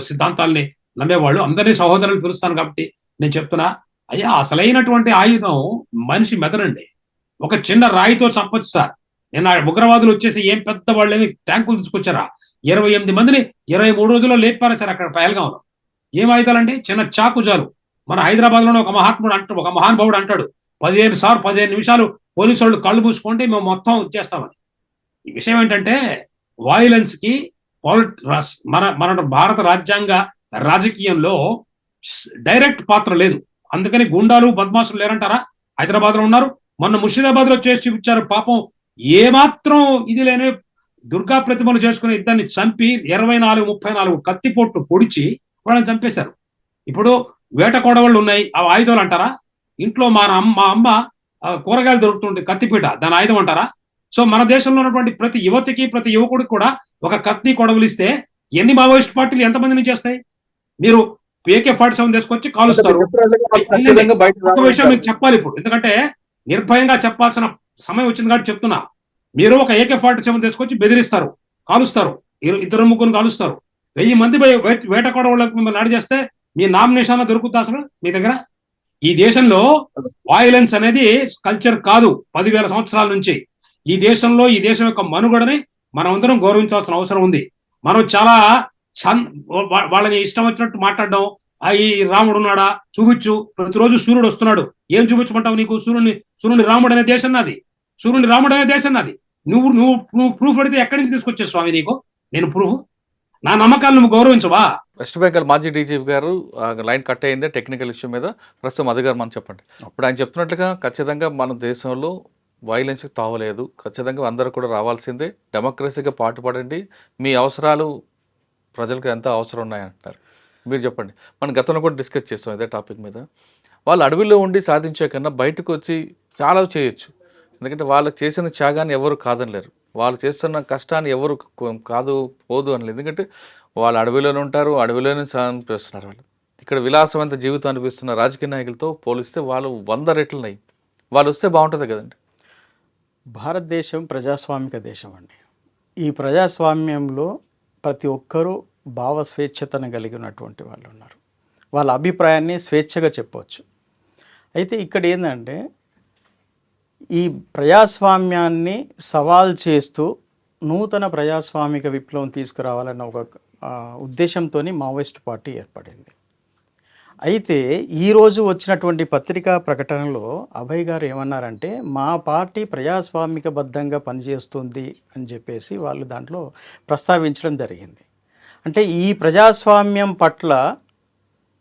సిద్ధాంతాలని నమ్మేవాళ్ళు. అందరినీ సహోదరులు పిలుస్తాను కాబట్టి నేను చెప్తున్నా, అయ్యా అసలైనటువంటి ఆయుధం మనిషి మెదడండి. ఒక చిన్న రాయితో చంపొచ్చు సార్. నిన్న ఉగ్రవాదులు వచ్చేసి ఏం పెద్ద వాళ్ళేమి ట్యాంకులు తీసుకొచ్చారా, 28 మందిని 23 రోజుల్లో లేపారా సార్ అక్కడ పహల్గాంలో. ఏం ఆయుధాలండి, చిన్న చాకు జాలు. మన హైదరాబాద్ లోనే ఒక మహానుభావుడు అంటాడు, 15 నిమిషాలు పోలీసు వాళ్ళు కళ్ళు మూసుకోండి మేము మొత్తం వచ్చేస్తామని. ఈ విషయం ఏంటంటే, వాయిలెన్స్ కి మన భారత రాజ్యాంగ రాజకీయంలో డైరెక్ట్ పాత్ర లేదు. అందుకని గుండాలు బద్మాసులు లేరంటారా, హైదరాబాద్ లో ఉన్నారు. మొన్న ముర్షిదాబాద్ లో చేసి చూపించారు. పాపం ఏమాత్రం ఇది లేని దుర్గా ప్రతిమలు చేసుకుని ఇద్దరిని చంపి 24-34 కత్తిపోట్లు పొడిచి వాళ్ళని చంపేశారు. ఇప్పుడు వేట కొడవళ్ళు ఉన్నాయి, ఆ ఆయుధాలు అంటారా? ఇంట్లో మా అమ్మ కూరగాయలు దొరుకుతుంటే కత్తిపీట, దాని ఆయుధం అంటారా? సో మన దేశంలో ఉన్నటువంటి ప్రతి యువతికి, ప్రతి యువకుడికి కూడా ఒక కత్తి కొడవలు ఇస్తే ఎన్ని మావోయిస్ట్ పార్టీలు ఎంతమందిని చేస్తాయి? మీరు AK-47 తీసుకొచ్చి కాలుస్తారు. ఖచ్చితంగా బయట ఒక విషయం మీకు చెప్పాలి ఇప్పుడు, ఎందుకంటే నిర్భయంగా చెప్పాల్సిన సమయం వచ్చింది కాబట్టి చెప్తున్నా. మీరు ఒక AK-47 తీసుకొచ్చి బెదిరిస్తారు, కాలుస్తారు, ఇద్దరు ముగ్గురు కాలుస్తారు, 1000 మంది వేటకోడ వాళ్ళకి మిమ్మల్ని నాడి చేస్తే మీ నామినేషన్ దొరుకుతా అసలు మీ దగ్గర? ఈ దేశంలో వాయిలెన్స్ అనేది కల్చర్ కాదు 10,000 సంవత్సరాల నుంచి. ఈ దేశంలో ఈ దేశం యొక్క మనుగడని మనం అందరం గౌరవించాల్సిన అవసరం ఉంది. మనం చాలా వాళ్ళని ఇష్టం వచ్చినట్టు మాట్లాడడం, ఈ రాముడు ఉన్నాడా చూపించు, ప్రతిరోజు సూర్యుడు వస్తున్నాడు, ఏం చూపించమంటావు నీకు? సూర్యుని రాముడు అనే దేశం నాది, సూర్యుని రాముడు అనే దేశం నాది. నువ్వు ప్రూఫ్ అడితే ఎక్కడి నుంచి తీసుకొచ్చే స్వామి నీకు నేను ప్రూఫ్? నా నమ్మకాలు నువ్వు గౌరవించవా? వెస్ట్ బెంగాల్ మాజీ డీజీపీ గారు లైన్ కట్ అయిందే టెక్నికల్ ఇష్యూ మీద. ప్రస్తుతం మధు గారు మనం చెప్పండి. ఇప్పుడు ఆయన చెప్తున్నట్లుగా ఖచ్చితంగా మన దేశంలో వైలెన్స్కి తావలేదు, ఖచ్చితంగా అందరూ కూడా రావాల్సిందే, డెమోక్రసీగా పాటుపడండి, మీ అవసరాలు ప్రజలకు ఎంత అవసరం ఉన్నాయంటారు. మీరు చెప్పండి. మనం గతంలో కూడా డిస్కస్ చేస్తాం ఇదే టాపిక్ మీద. వాళ్ళు అడవిలో ఉండి సాధించే కన్నా బయటకు వచ్చి చాలా చేయొచ్చు. ఎందుకంటే వాళ్ళకి చేసిన త్యాగాన్ని ఎవరు కాదనలేరు, వాళ్ళు చేస్తున్న కష్టాన్ని ఎవరు పోదు అనలేదు. ఎందుకంటే వాళ్ళు అడవిలోనే ఉంటారు, అడవిలోనే చేస్తున్నారు. వాళ్ళు ఇక్కడ విలాసవంత జీవితం అనిపిస్తున్న రాజకీయ నాయకులతో పోలిస్తే వాళ్ళు 100 రెట్లు ఉన్నాయి. వాళ్ళు వస్తే బాగుంటుంది కదండి. భారతదేశం ప్రజాస్వామిక దేశం అండి. ఈ ప్రజాస్వామ్యంలో ప్రతి ఒక్కరూ భావ స్వేచ్ఛతను కలిగినటువంటి వాళ్ళు ఉన్నారు. వాళ్ళ అభిప్రాయాన్ని స్వేచ్ఛగా చెప్పవచ్చు. అయితే ఇక్కడ ఏంటంటే ఈ ప్రజాస్వామ్యాన్ని సవాల్ చేస్తూ నూతన ప్రజాస్వామిక విప్లవం తీసుకురావాలన్న ఒక ఉద్దేశంతో మావోయిస్ట్ పార్టీ ఏర్పడింది. అయితే ఈరోజు వచ్చినటువంటి పత్రికా ప్రకటనలో అభయ్ గారు ఏమన్నారంటే మా పార్టీ ప్రజాస్వామికబద్ధంగా పనిచేస్తుంది అని చెప్పేసి వాళ్ళు దాంట్లో ప్రస్తావించడం జరిగింది. అంటే ఈ ప్రజాస్వామ్యం పట్ల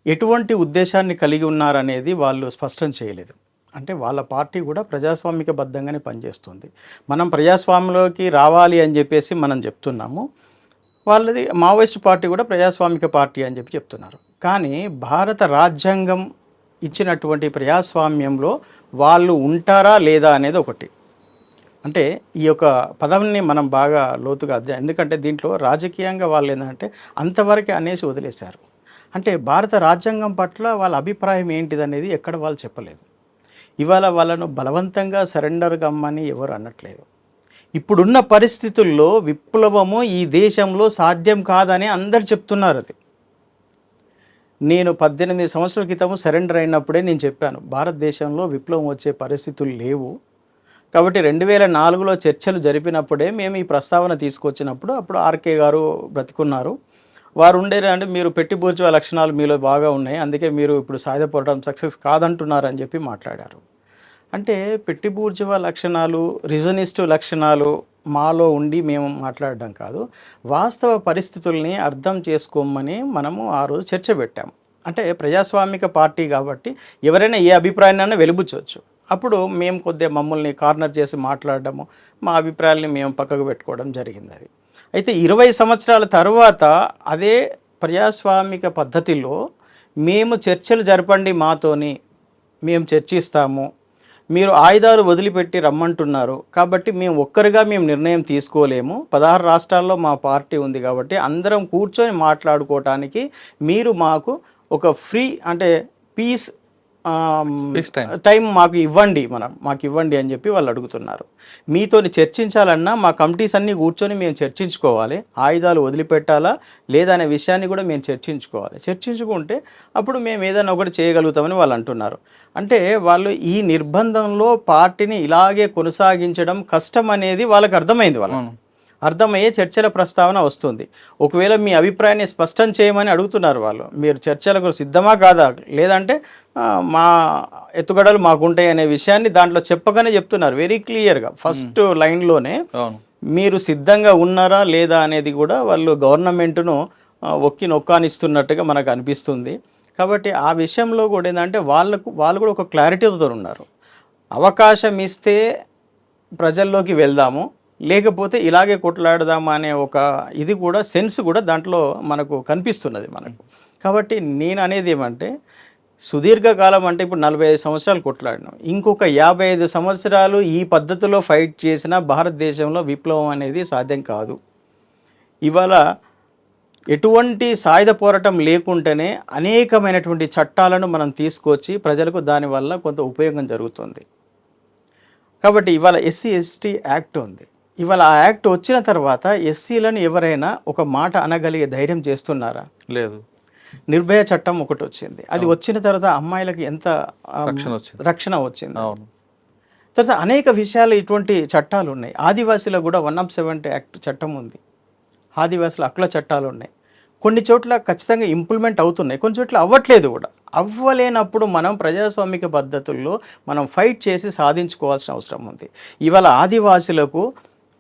ఎటువంటి ఉద్దేశాన్ని కలిగి ఉన్నారనేది వాళ్ళు స్పష్టం చేయలేదు. అంటే వాళ్ళ పార్టీ కూడా ప్రజాస్వామికబద్ధంగానే పనిచేస్తుంది. మనం ప్రజాస్వామ్యంలోకి రావాలి అని చెప్పేసి మనం చెప్తున్నాము. వాళ్ళది మావోయిస్ట్ పార్టీ కూడా ప్రజాస్వామిక పార్టీ అని చెప్పి చెప్తున్నారు. కానీ భారత రాజ్యాంగం ఇచ్చినటువంటి ప్రజాస్వామ్యంలో వాళ్ళు ఉంటారా లేదా అనేది ఒకటి. అంటే ఈ యొక్క పదంని మనం బాగా లోతుగా ఎందుకంటే దీంట్లో రాజకీయంగా వాళ్ళు ఏంటంటే అంతవరకు అనేసి వదిలేశారు. అంటే భారత రాజ్యాంగం పట్ల వాళ్ళ అభిప్రాయం ఏంటిదనేది ఎక్కడ వాళ్ళు చెప్పలేదు. ఇవాళ వాళ్ళను బలవంతంగా సరెండర్ కమ్మని ఎవరు అనట్లేదు. ఇప్పుడున్న పరిస్థితుల్లో విప్లవము ఈ దేశంలో సాధ్యం కాదని అందరు చెప్తున్నారు. అది నేను 18 సంవత్సరాల క్రితం సరెండర్ అయినప్పుడే నేను చెప్పాను, భారతదేశంలో విప్లవం వచ్చే పరిస్థితులు లేవు. కాబట్టి 2004లో చర్చలు జరిపినప్పుడే మేము ఈ ప్రస్తావన తీసుకొచ్చినప్పుడు అప్పుడు ఆర్కే గారు బ్రతికున్నారు. వారు ఉండేది అంటే మీరు పెట్టి బూర్జువా లక్షణాలు మీలో బాగా ఉన్నాయి, అందుకే మీరు ఇప్పుడు సాయుధ పోరాటం సక్సెస్ కాదంటున్నారు అని చెప్పి మాట్లాడారు. అంటే పెట్టి బూర్జువా లక్షణాలు, రివిజనిస్టు లక్షణాలు మాలో ఉండి మేము మాట్లాడడం కాదు, వాస్తవ పరిస్థితుల్ని అర్థం చేసుకోమని మనము ఆ రోజు చర్చ పెట్టాము. అంటే ప్రజాస్వామిక పార్టీ కాబట్టి ఎవరైనా ఏ అభిప్రాయాన్ని వెలిబుచ్చవచ్చు. అప్పుడు మేము కొద్దిగా మమ్మల్ని కార్నర్ చేసి మాట్లాడడము, మా అభిప్రాయాలని మేము పక్కకు పెట్టుకోవడం జరిగింది. అది అయితే 20 సంవత్సరాల తర్వాత అదే ప్రజాస్వామిక పద్ధతిలో మేము చర్చలు జరపండి, మాతోని మేము చర్చిస్తాము, మీరు ఆయుధాలు వదిలిపెట్టి రమ్మంటున్నారు కాబట్టి మేము ఒక్కరిగా మేము నిర్ణయం తీసుకోలేము, 16 రాష్ట్రాల్లో మా పార్టీ ఉంది కాబట్టి అందరం కూర్చొని మాట్లాడుకోవటానికి మీరు మాకు ఒక ఫ్రీ అంటే పీస్ టైం మాకు ఇవ్వండి, మాకు ఇవ్వండి అని చెప్పి వాళ్ళు అడుగుతున్నారు. మీతోని చర్చించాలన్నా మా కమిటీస్ అన్నీ కూర్చొని మేము చర్చించుకోవాలి, ఆయుధాలు వదిలిపెట్టాలా లేదా అనే విషయాన్ని కూడా మేము చర్చించుకోవాలి. చర్చించుకుంటే అప్పుడు మేము ఏదైనా ఒకటి చేయగలుగుతామని వాళ్ళు అంటున్నారు. అంటే వాళ్ళు ఈ నిర్బంధంలో పార్టీని ఇలాగే కొనసాగించడం కష్టం అనేది వాళ్ళకి అర్థమైంది. వాళ్ళకి అర్థమయ్యే చర్చల ప్రస్తావన వస్తుంది. ఒకవేళ మీ అభిప్రాయాన్ని స్పష్టం చేయమని అడుగుతున్నారు వాళ్ళు, మీరు చర్చలకు సిద్ధమా కాదా, లేదంటే మా ఎత్తుగడలు మాకుంటాయి అనే విషయాన్ని దాంట్లో చెప్పగానే చెప్తున్నారు వెరీ క్లియర్గా. ఫస్ట్ లైన్లోనే మీరు సిద్ధంగా ఉన్నారా లేదా అనేది కూడా వాళ్ళు గవర్నమెంట్ను నొక్కానిస్తున్నట్టుగా మనకు అనిపిస్తుంది. కాబట్టి ఆ విషయంలో కూడా ఏంటంటే వాళ్ళు కూడా ఒక క్లారిటీతో ఉన్నారు. అవకాశం ఇస్తే ప్రజల్లోకి వెళ్దాము, లేకపోతే ఇలాగే కొట్లాడదామా అనే ఒక ఇది కూడా సెన్స్ కూడా దాంట్లో మనకు కనిపిస్తున్నది మనకు. కాబట్టి నేను అనేది ఏమంటే సుదీర్ఘకాలం అంటే ఇప్పుడు 45 సంవత్సరాలు కొట్లాడినాం, ఇంకొక 55 సంవత్సరాలు ఈ పద్ధతిలో ఫైట్ చేసిన భారతదేశంలో విప్లవం అనేది సాధ్యం కాదు. ఇవాళ ఎటువంటి సాయుధ పోరాటం లేకుంటేనే అనేకమైనటువంటి చట్టాలను మనం తీసుకొచ్చి ప్రజలకు దానివల్ల కొంత ఉపయోగం జరుగుతుంది. కాబట్టి ఇవాళ ఎస్సీ ఎస్టీ యాక్ట్ ఉంది. ఇవాళ ఆ యాక్ట్ వచ్చిన తర్వాత ఎస్సీలను ఎవరైనా ఒక మాట అనగలిగే ధైర్యం చేస్తున్నారా? లేదు. నిర్భయ చట్టం ఒకటి వచ్చింది. అది వచ్చిన తర్వాత అమ్మాయిలకు ఎంత రక్షణ వచ్చింది. అవును. తర్వాత అనేక విషయాలు ఇటువంటి చట్టాలు ఉన్నాయి. ఆదివాసీలకు కూడా 170 యాక్ట్ చట్టం ఉంది. ఆదివాసుల హక్కుల చట్టాలు ఉన్నాయి. కొన్ని చోట్ల ఖచ్చితంగా ఇంప్లిమెంట్ అవుతున్నాయి, కొన్ని చోట్ల అవ్వట్లేదు కూడా. అవ్వలేనప్పుడు మనం ప్రజాస్వామిక పద్ధతుల్లో మనం ఫైట్ చేసి సాధించుకోవాల్సిన అవసరం ఉంది. ఇవాళ ఆదివాసులకు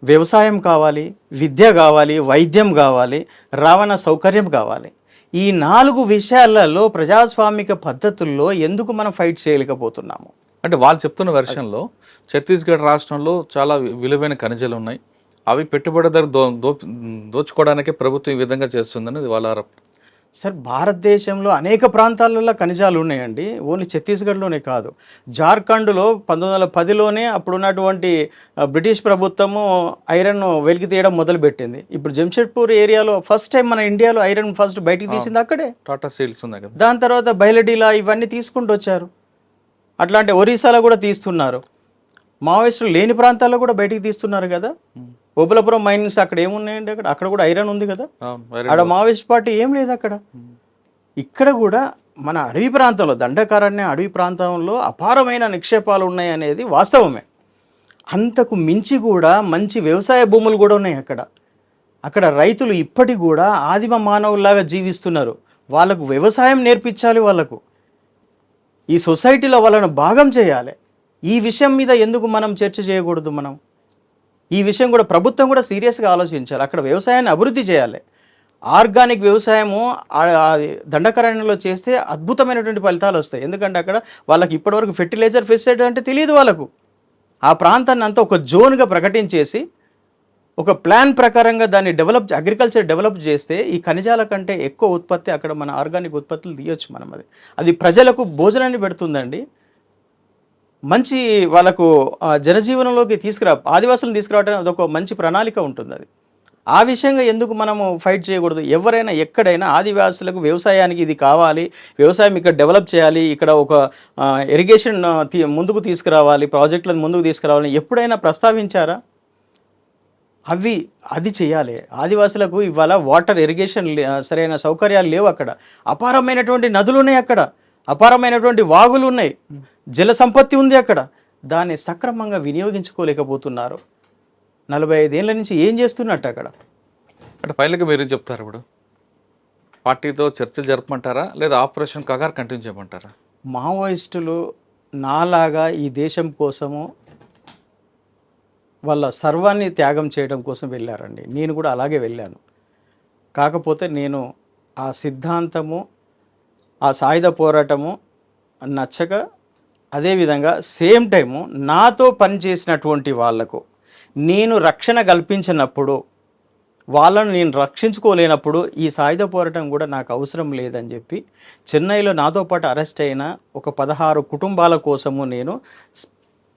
వ్యవసాయం కావాలి, విద్య కావాలి, వైద్యం కావాలి, రవాణా సౌకర్యం కావాలి. ఈ 4 విషయాలలో ప్రజాస్వామిక పద్ధతుల్లో ఎందుకు మనం ఫైట్ చేయలేకపోతున్నాము? అంటే వాళ్ళు చెప్తున్న వెర్షన్లో ఛత్తీస్గఢ్ రాష్ట్రంలో చాలా విలువైన ఖనిజాలు ఉన్నాయి, అవి పెట్టుబడిదారు దోచుకోవడానికే ప్రభుత్వం ఈ విధంగా చేస్తుందని వాళ్ళ ఆరోపణ. సార్, భారతదేశంలో అనేక ప్రాంతాలలో ఖనిజాలు ఉన్నాయండి. ఓన్లీ ఛత్తీస్గఢ్లోనే కాదు. జార్ఖండ్లో 1910లోనే అప్పుడున్నటువంటి బ్రిటిష్ ప్రభుత్వము ఐరన్ వెలికి తీయడం మొదలుపెట్టింది. ఇప్పుడు జంషెడ్పూర్ ఏరియాలో ఫస్ట్ టైం మన ఇండియాలో ఐరన్ ఫస్ట్ బయటికి తీసింది అక్కడే. టాటా స్టీల్స్ ఉన్నాయి కదా. దాని తర్వాత బయలడీలా ఇవన్నీ తీసుకుంటూ వచ్చారు. అట్లాంటి ఒరిస్సాలో కూడా తీస్తున్నారు. మావోయిస్టులు లేని ప్రాంతాల్లో కూడా బయటికి తీస్తున్నారు కదా. ఓబులపురం మైనింగ్స్ అక్కడ ఏమున్నాయండి? అక్కడ కూడా ఐరన్ ఉంది కదా. అక్కడ మావోయిస్ట్ పార్టీ ఏం లేదు అక్కడ. ఇక్కడ కూడా మన అడవి ప్రాంతంలో, దండకారణ్య అడవి ప్రాంతంలో అపారమైన నిక్షేపాలు ఉన్నాయి అనేది వాస్తవమే. అంతకు మించి కూడా మంచి వ్యవసాయ భూములు కూడా ఉన్నాయి అక్కడ. అక్కడ రైతులు ఇప్పటికి కూడా ఆదిమ మానవుల్లాగా జీవిస్తున్నారు. వాళ్ళకు వ్యవసాయం నేర్పించాలి. వాళ్ళకు ఈ సొసైటీలో వాళ్ళను భాగం చేయాలి. ఈ విషయం మీద ఎందుకు మనం చర్చ చేయకూడదు? మనం ఈ విషయం కూడా ప్రభుత్వం కూడా సీరియస్గా ఆలోచించాలి. అక్కడ వ్యవసాయాన్ని అభివృద్ధి చేయాలి. ఆర్గానిక్ వ్యవసాయము దండకారణ్యంలో చేస్తే అద్భుతమైనటువంటి ఫలితాలు వస్తాయి. ఎందుకంటే అక్కడ వాళ్ళకి ఇప్పటివరకు ఫెర్టిలైజర్ ఫెసిలిటీ అంటే తెలియదు వాళ్ళకు. ఆ ప్రాంతాన్ని అంతా ఒక జోన్గా ప్రకటించేసి ఒక ప్లాన్ ప్రకారంగా దాన్ని అగ్రికల్చర్ డెవలప్ చేస్తే ఈ ఖనిజాల కంటే ఎక్కువ ఉత్పత్తి అక్కడ మన ఆర్గానిక్ ఉత్పత్తులు తీయొచ్చు మనం. అది ప్రజలకు భోజనాన్ని పెడుతుందండి. మంచి వాళ్ళకు జనజీవనంలోకి ఆదివాసులను తీసుకురావడానికి అదొక మంచి ప్రణాళిక ఉంటుంది. అది ఆ విషయంగా ఎందుకు మనము ఫైట్ చేయకూడదు? ఎవరైనా ఎక్కడైనా ఆదివాసులకు వ్యవసాయానికి ఇది కావాలి, వ్యవసాయం ఇక్కడ డెవలప్ చేయాలి, ఇక్కడ ఒక ఇరిగేషన్ ముందుకు తీసుకురావాలి, ప్రాజెక్టులను ముందుకు తీసుకురావాలని ఎప్పుడైనా ప్రస్తావించారా? అది చేయాలి. ఆదివాసులకు ఇవాళ వాటర్ ఇరిగేషన్ సరైన సౌకర్యాలు లేవు. అక్కడ అపారమైనటువంటి నదులు ఉన్నాయి, అక్కడ అపారమైనటువంటి వాగులు ఉన్నాయి, జల సంపత్తి ఉంది అక్కడ. దాన్ని సక్రమంగా వినియోగించుకోలేకపోతున్నారు. 45 ఏళ్ళ నుంచి ఏం చేస్తున్నట్టు అక్కడ? అంటే ఫైనల్గా మీరు చెప్తారు, ఇప్పుడు పార్టీతో చర్చలు జరపమంటారా లేదా ఆపరేషన్ కగార్ కంటిన్యూ చేయమంటారా? మావోయిస్టులు నాలాగా ఈ దేశం కోసము వాళ్ళ సర్వాన్ని త్యాగం చేయడం కోసం వెళ్ళారండి. నేను కూడా అలాగే వెళ్ళాను. కాకపోతే నేను ఆ సిద్ధాంతము, ఆ సాయుధ పోరాటము నచ్చక, అదేవిధంగా సేమ్ టైము నాతో పనిచేసినటువంటి వాళ్లకు నేను రక్షణ కల్పించినప్పుడు, వాళ్ళను నేను రక్షించుకోలేనప్పుడు ఈ సాయుధ పోరాటం కూడా నాకు అవసరం లేదని చెప్పి చెన్నైలో నాతో పాటు అరెస్ట్ అయిన ఒక 16 కుటుంబాల కోసము నేను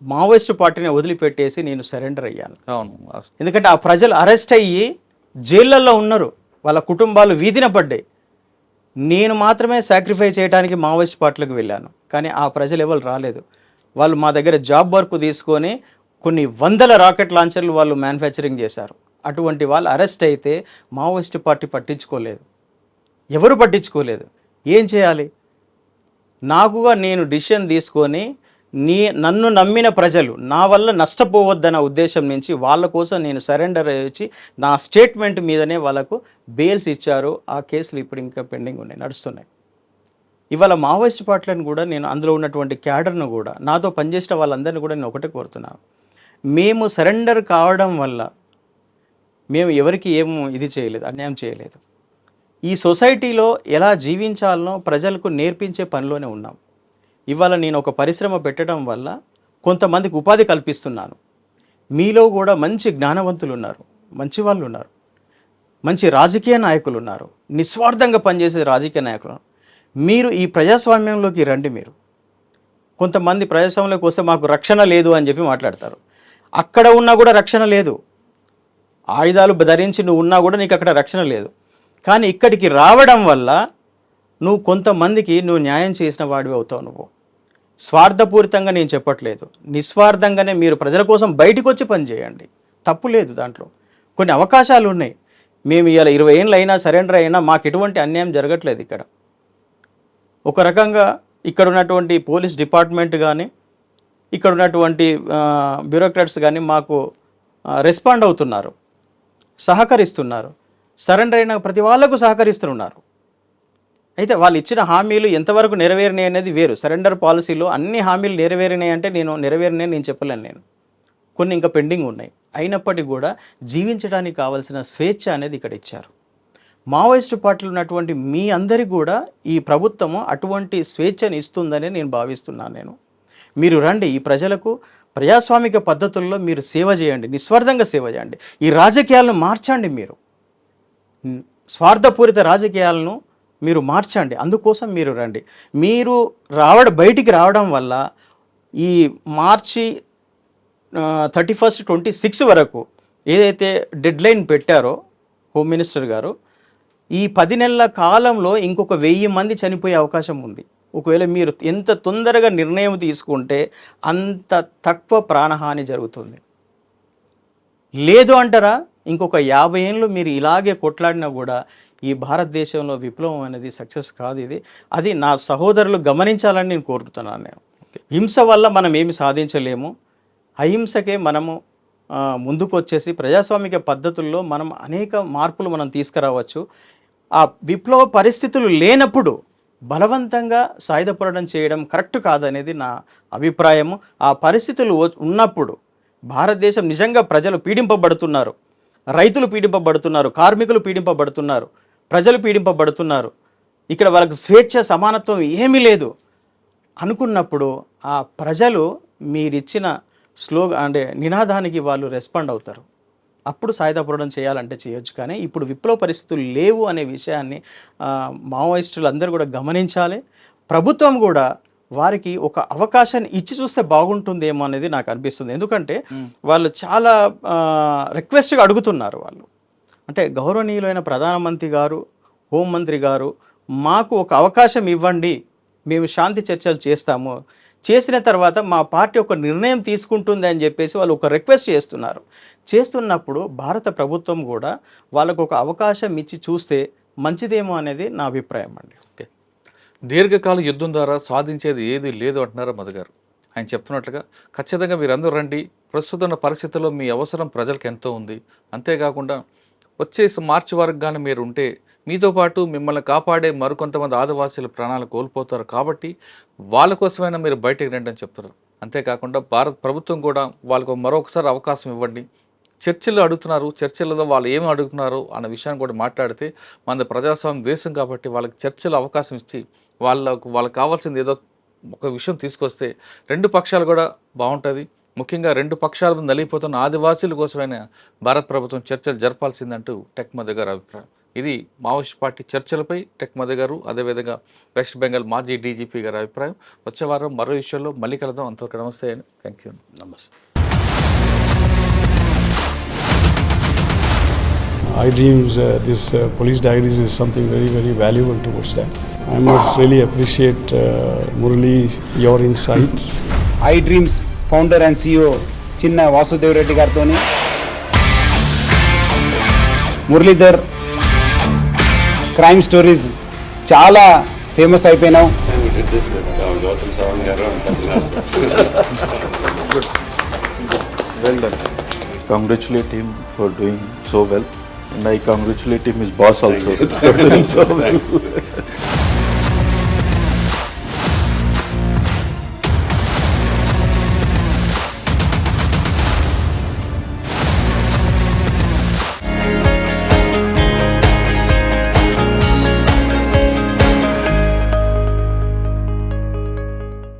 మావోయిస్టు పార్టీని వదిలిపెట్టేసి నేను సరెండర్ అయ్యాను. ఎందుకంటే ఆ ప్రజలు అరెస్ట్ అయ్యి జైళ్ళల్లో ఉన్నారు, వాళ్ళ కుటుంబాలు వీధిన పడ్డాయి. నేను మాత్రమే సాక్రిఫై చేయడానికి మావోయిస్ట్ పార్టీలకు వెళ్ళాను. కానీ ఆ ప్రజలు ఎవరు రాలేదు. వాళ్ళు మా దగ్గర జాబ్ వర్క్ తీసుకొని కొన్ని వందల రాకెట్ లాంచర్లు వాళ్ళు మ్యానుఫ్యాక్చరింగ్ చేశారు. అటువంటి వాళ్ళు అరెస్ట్ అయితే మావోయిస్ట్ పార్టీ పట్టించుకోలేదు, ఎవరు పట్టించుకోలేదు. ఏం చేయాలి? నాకుగా నేను డిసిషన్ తీసుకొని నన్ను నమ్మిన ప్రజలు నా వల్ల నష్టపోవద్దన్న ఉద్దేశం నుంచి వాళ్ళ కోసం నేను సరెండర్ అయ్యి నా స్టేట్మెంట్ మీదనే వాళ్ళకు బెయిల్స్ ఇచ్చారు. ఆ కేసులు ఇప్పుడు ఇంకా పెండింగ్ ఉన్నాయి, నడుస్తున్నాయి. ఇవాళ మావోయిస్ట్ పార్టీలను కూడా నేను అందులో ఉన్నటువంటి క్యాడర్ను కూడా నాతో పనిచేసిన వాళ్ళందరినీ కూడా నేను ఒకటే కోరుతున్నాను, మేము సరెండర్ కావడం వల్ల మేము ఎవరికి ఇది చేయలేదు, అన్యాయం చేయలేదు. ఈ సొసైటీలో ఎలా జీవించాలనో ప్రజలకు నేర్పించే పనిలోనే ఉన్నాం. ఇవాళ నేను ఒక పరిశ్రమ పెట్టడం వల్ల కొంతమందికి ఉపాధి కల్పిస్తున్నాను. మీలో కూడా మంచి జ్ఞానవంతులు ఉన్నారు, మంచి వాళ్ళు ఉన్నారు, మంచి రాజకీయ నాయకులు ఉన్నారు, నిస్వార్థంగా పనిచేసే రాజకీయ నాయకులు. మీరు ఈ ప్రజాస్వామ్యంలోకి రండి. మీరు కొంతమంది ప్రజాస్వామ్యంలోకి వస్తే మాకు రక్షణ లేదు అని చెప్పి మాట్లాడతారు. అక్కడ ఉన్నా కూడా రక్షణ లేదు. ఆయుధాలు ధరించి నువ్వు ఉన్నా కూడా నీకు అక్కడ రక్షణ లేదు. కానీ ఇక్కడికి రావడం వల్ల నువ్వు కొంతమందికి నువ్వు న్యాయం చేసిన వాడివి అవుతావు. నువ్వు స్వార్థపూరితంగా నేను చెప్పట్లేదు, నిస్వార్థంగానే మీరు ప్రజల కోసం బయటికి వచ్చి పనిచేయండి, తప్పు లేదు దాంట్లో. కొన్ని అవకాశాలు ఉన్నాయి. మేము ఇలా 20 ఏళ్ళు అయినా సరెండర్ అయినా మాకు ఎటువంటి అన్యాయం జరగట్లేదు ఇక్కడ. ఒక రకంగా ఇక్కడ ఉన్నటువంటి పోలీస్ డిపార్ట్మెంట్ కానీ ఇక్కడ ఉన్నటువంటి బ్యూరోక్రాట్స్ కానీ మాకు రెస్పాండ్ అవుతున్నారు, సహకరిస్తున్నారు. సరెండర్ అయిన ప్రతి వాళ్ళకు సహకరిస్తున్నారు. అయితే వాళ్ళు ఇచ్చిన హామీలు ఎంతవరకు నెరవేరినాయి అనేది వేరు. సరెండర్ పాలసీలో అన్ని హామీలు నెరవేరినాయి అంటే నేను చెప్పలేను. నేను కొన్ని ఇంకా పెండింగ్ ఉన్నాయి. అయినప్పటికీ కూడా జీవించడానికి కావాల్సిన స్వేచ్ఛ అనేది ఇక్కడ ఇచ్చారు. మావోయిస్టు పార్టీలో ఉన్నటువంటి మీ అందరికీ కూడా ఈ ప్రభుత్వము అటువంటి స్వేచ్ఛని ఇస్తుందని నేను భావిస్తున్నాను. మీరు రండి, ఈ ప్రజలకు ప్రజాస్వామిక పద్ధతుల్లో మీరు సేవ చేయండి, నిస్వార్థంగా సేవ చేయండి. ఈ రాజకీయాలను మార్చండి, మీరు స్వార్థపూరిత రాజకీయాలను మీరు మార్చండి. అందుకోసం మీరు రండి. మీరు బయటికి రావడం వల్ల ఈ మార్చి 31, 26 వరకు ఏదైతే డెడ్ లైన్ పెట్టారో హోమ్ మినిస్టర్ గారు, ఈ 10 నెలల కాలంలో ఇంకొక 1000 మంది చనిపోయే అవకాశం ఉంది. ఒకవేళ మీరు ఎంత తొందరగా నిర్ణయం తీసుకుంటే అంత తక్కువ ప్రాణహాని జరుగుతుంది. లేదు అంటారా, ఇంకొక 50 ఏళ్ళు మీరు ఇలాగే కొట్లాడినా కూడా ఈ భారతదేశంలో విప్లవం అనేది సక్సెస్ కాదు. అది నా సహోదరులు గమనించాలని నేను కోరుతున్నాను. నేను హింస వల్ల మనం ఏమి సాధించలేము. అహింసకే మనము ముందుకు వచ్చేసి ప్రజాస్వామిక పద్ధతుల్లో మనం అనేక మార్పులు మనం తీసుకురావచ్చు. ఆ విప్లవ పరిస్థితులు లేనప్పుడు బలవంతంగా సాయుధ పోరాటం చేయడం కరెక్ట్ కాదనేది నా అభిప్రాయము. ఆ పరిస్థితులు ఉన్నప్పుడు భారతదేశం నిజంగా ప్రజలు పీడింపబడుతున్నారు, రైతులు పీడింపబడుతున్నారు, కార్మికులు పీడింపబడుతున్నారు, ప్రజలు పీడింపబడుతున్నారు, ఇక్కడ వాళ్ళకు స్వేచ్ఛ సమానత్వం ఏమీ లేదు అనుకున్నప్పుడు ఆ ప్రజలు మీరిచ్చిన నినాదానికి వాళ్ళు రెస్పాండ్ అవుతారు. అప్పుడు సాయుధ పోరాటం చేయాలంటే చేయొచ్చు. కానీ ఇప్పుడు విప్లవ పరిస్థితులు లేవు అనే విషయాన్ని మావోయిస్టులు అందరూ కూడా గమనించాలి. ప్రభుత్వం కూడా వారికి ఒక అవకాశాన్ని ఇచ్చి చూస్తే బాగుంటుందేమో అనేది నాకు అనిపిస్తుంది. ఎందుకంటే వాళ్ళు చాలా రిక్వెస్ట్గా అడుగుతున్నారు. వాళ్ళు అంటే గౌరవనీయులైన ప్రధానమంత్రి గారు, హోంమంత్రి గారు, మాకు ఒక అవకాశం ఇవ్వండి, మేము శాంతి చర్చలు చేసిన తర్వాత మా పార్టీ ఒక నిర్ణయం తీసుకుంటుంది అని చెప్పేసి వాళ్ళు ఒక రిక్వెస్ట్ చేస్తున్నప్పుడు భారత ప్రభుత్వం కూడా వాళ్ళకు ఒక అవకాశం ఇచ్చి చూస్తే మంచిదేమో అనేది నా అభిప్రాయం అండి. ఓకే, దీర్ఘకాల యుద్ధం ద్వారా సాధించేది ఏది లేదు అంటున్నారా మధు గారు? ఆయన చెప్తున్నట్లుగా ఖచ్చితంగా మీరందరూ రండి. ప్రస్తుతం ఉన్న పరిస్థితుల్లో మీ అవసరం ప్రజలకు ఎంతో ఉంది. అంతేకాకుండా వచ్చే మార్చి వరకు కానీ మీరు ఉంటే మీతో పాటు మిమ్మల్ని కాపాడే మరికొంతమంది ఆదివాసీల ప్రాణాలు కోల్పోతారు. కాబట్టి వాళ్ళ కోసమైనా మీరు బయటకు రండి అని చెప్తారు. అంతేకాకుండా భారత ప్రభుత్వం కూడా వాళ్ళకు మరొకసారి అవకాశం ఇవ్వండి. చర్చలు అడుగుతున్నారు, చర్చలలో వాళ్ళు ఏమి అడుగుతున్నారు అన్న విషయాన్ని కూడా మాట్లాడితే మన ప్రజాస్వామ్య దేశం కాబట్టి వాళ్ళకి చర్చలు అవకాశం ఇచ్చి వాళ్ళకు కావాల్సింది ఏదో ఒక విషయం తీసుకొస్తే రెండు పక్షాలు కూడా బాగుంటుంది. ముఖ్యంగా రెండు పక్షాల నలిగిపోతున్న ఆదివాసీల కోసమైనా భారత ప్రభుత్వం చర్చలు జరపాల్సిందంటూ టెక్ మధు గారి అభిప్రాయం. ఇది మావోయిస్ట్ పార్టీ చర్చలపై టెక్ మధు గారు, అదేవిధంగా వెస్ట్ బెంగాల్ మాజీ డీజీపీ గారి అభిప్రాయం. వచ్చే వారం మరో విషయంలో మళ్ళీ కలుద్దాం. అంతవరకు నమస్తే అండి. Thank you. నమస్తే. iDreams, this police diaries is something very, very valuable towards that. I must really appreciate Murali, your insights. iDreams founder and CEO చిన్న వాసుదేవ్ రెడ్డి గారితో మురళీధర్ క్రైమ్ స్టోరీస్ చాలా famous అయిపోయినావు. Well done. Congratulate him for doing so well. And I congratulate him, his boss also, for doing so well.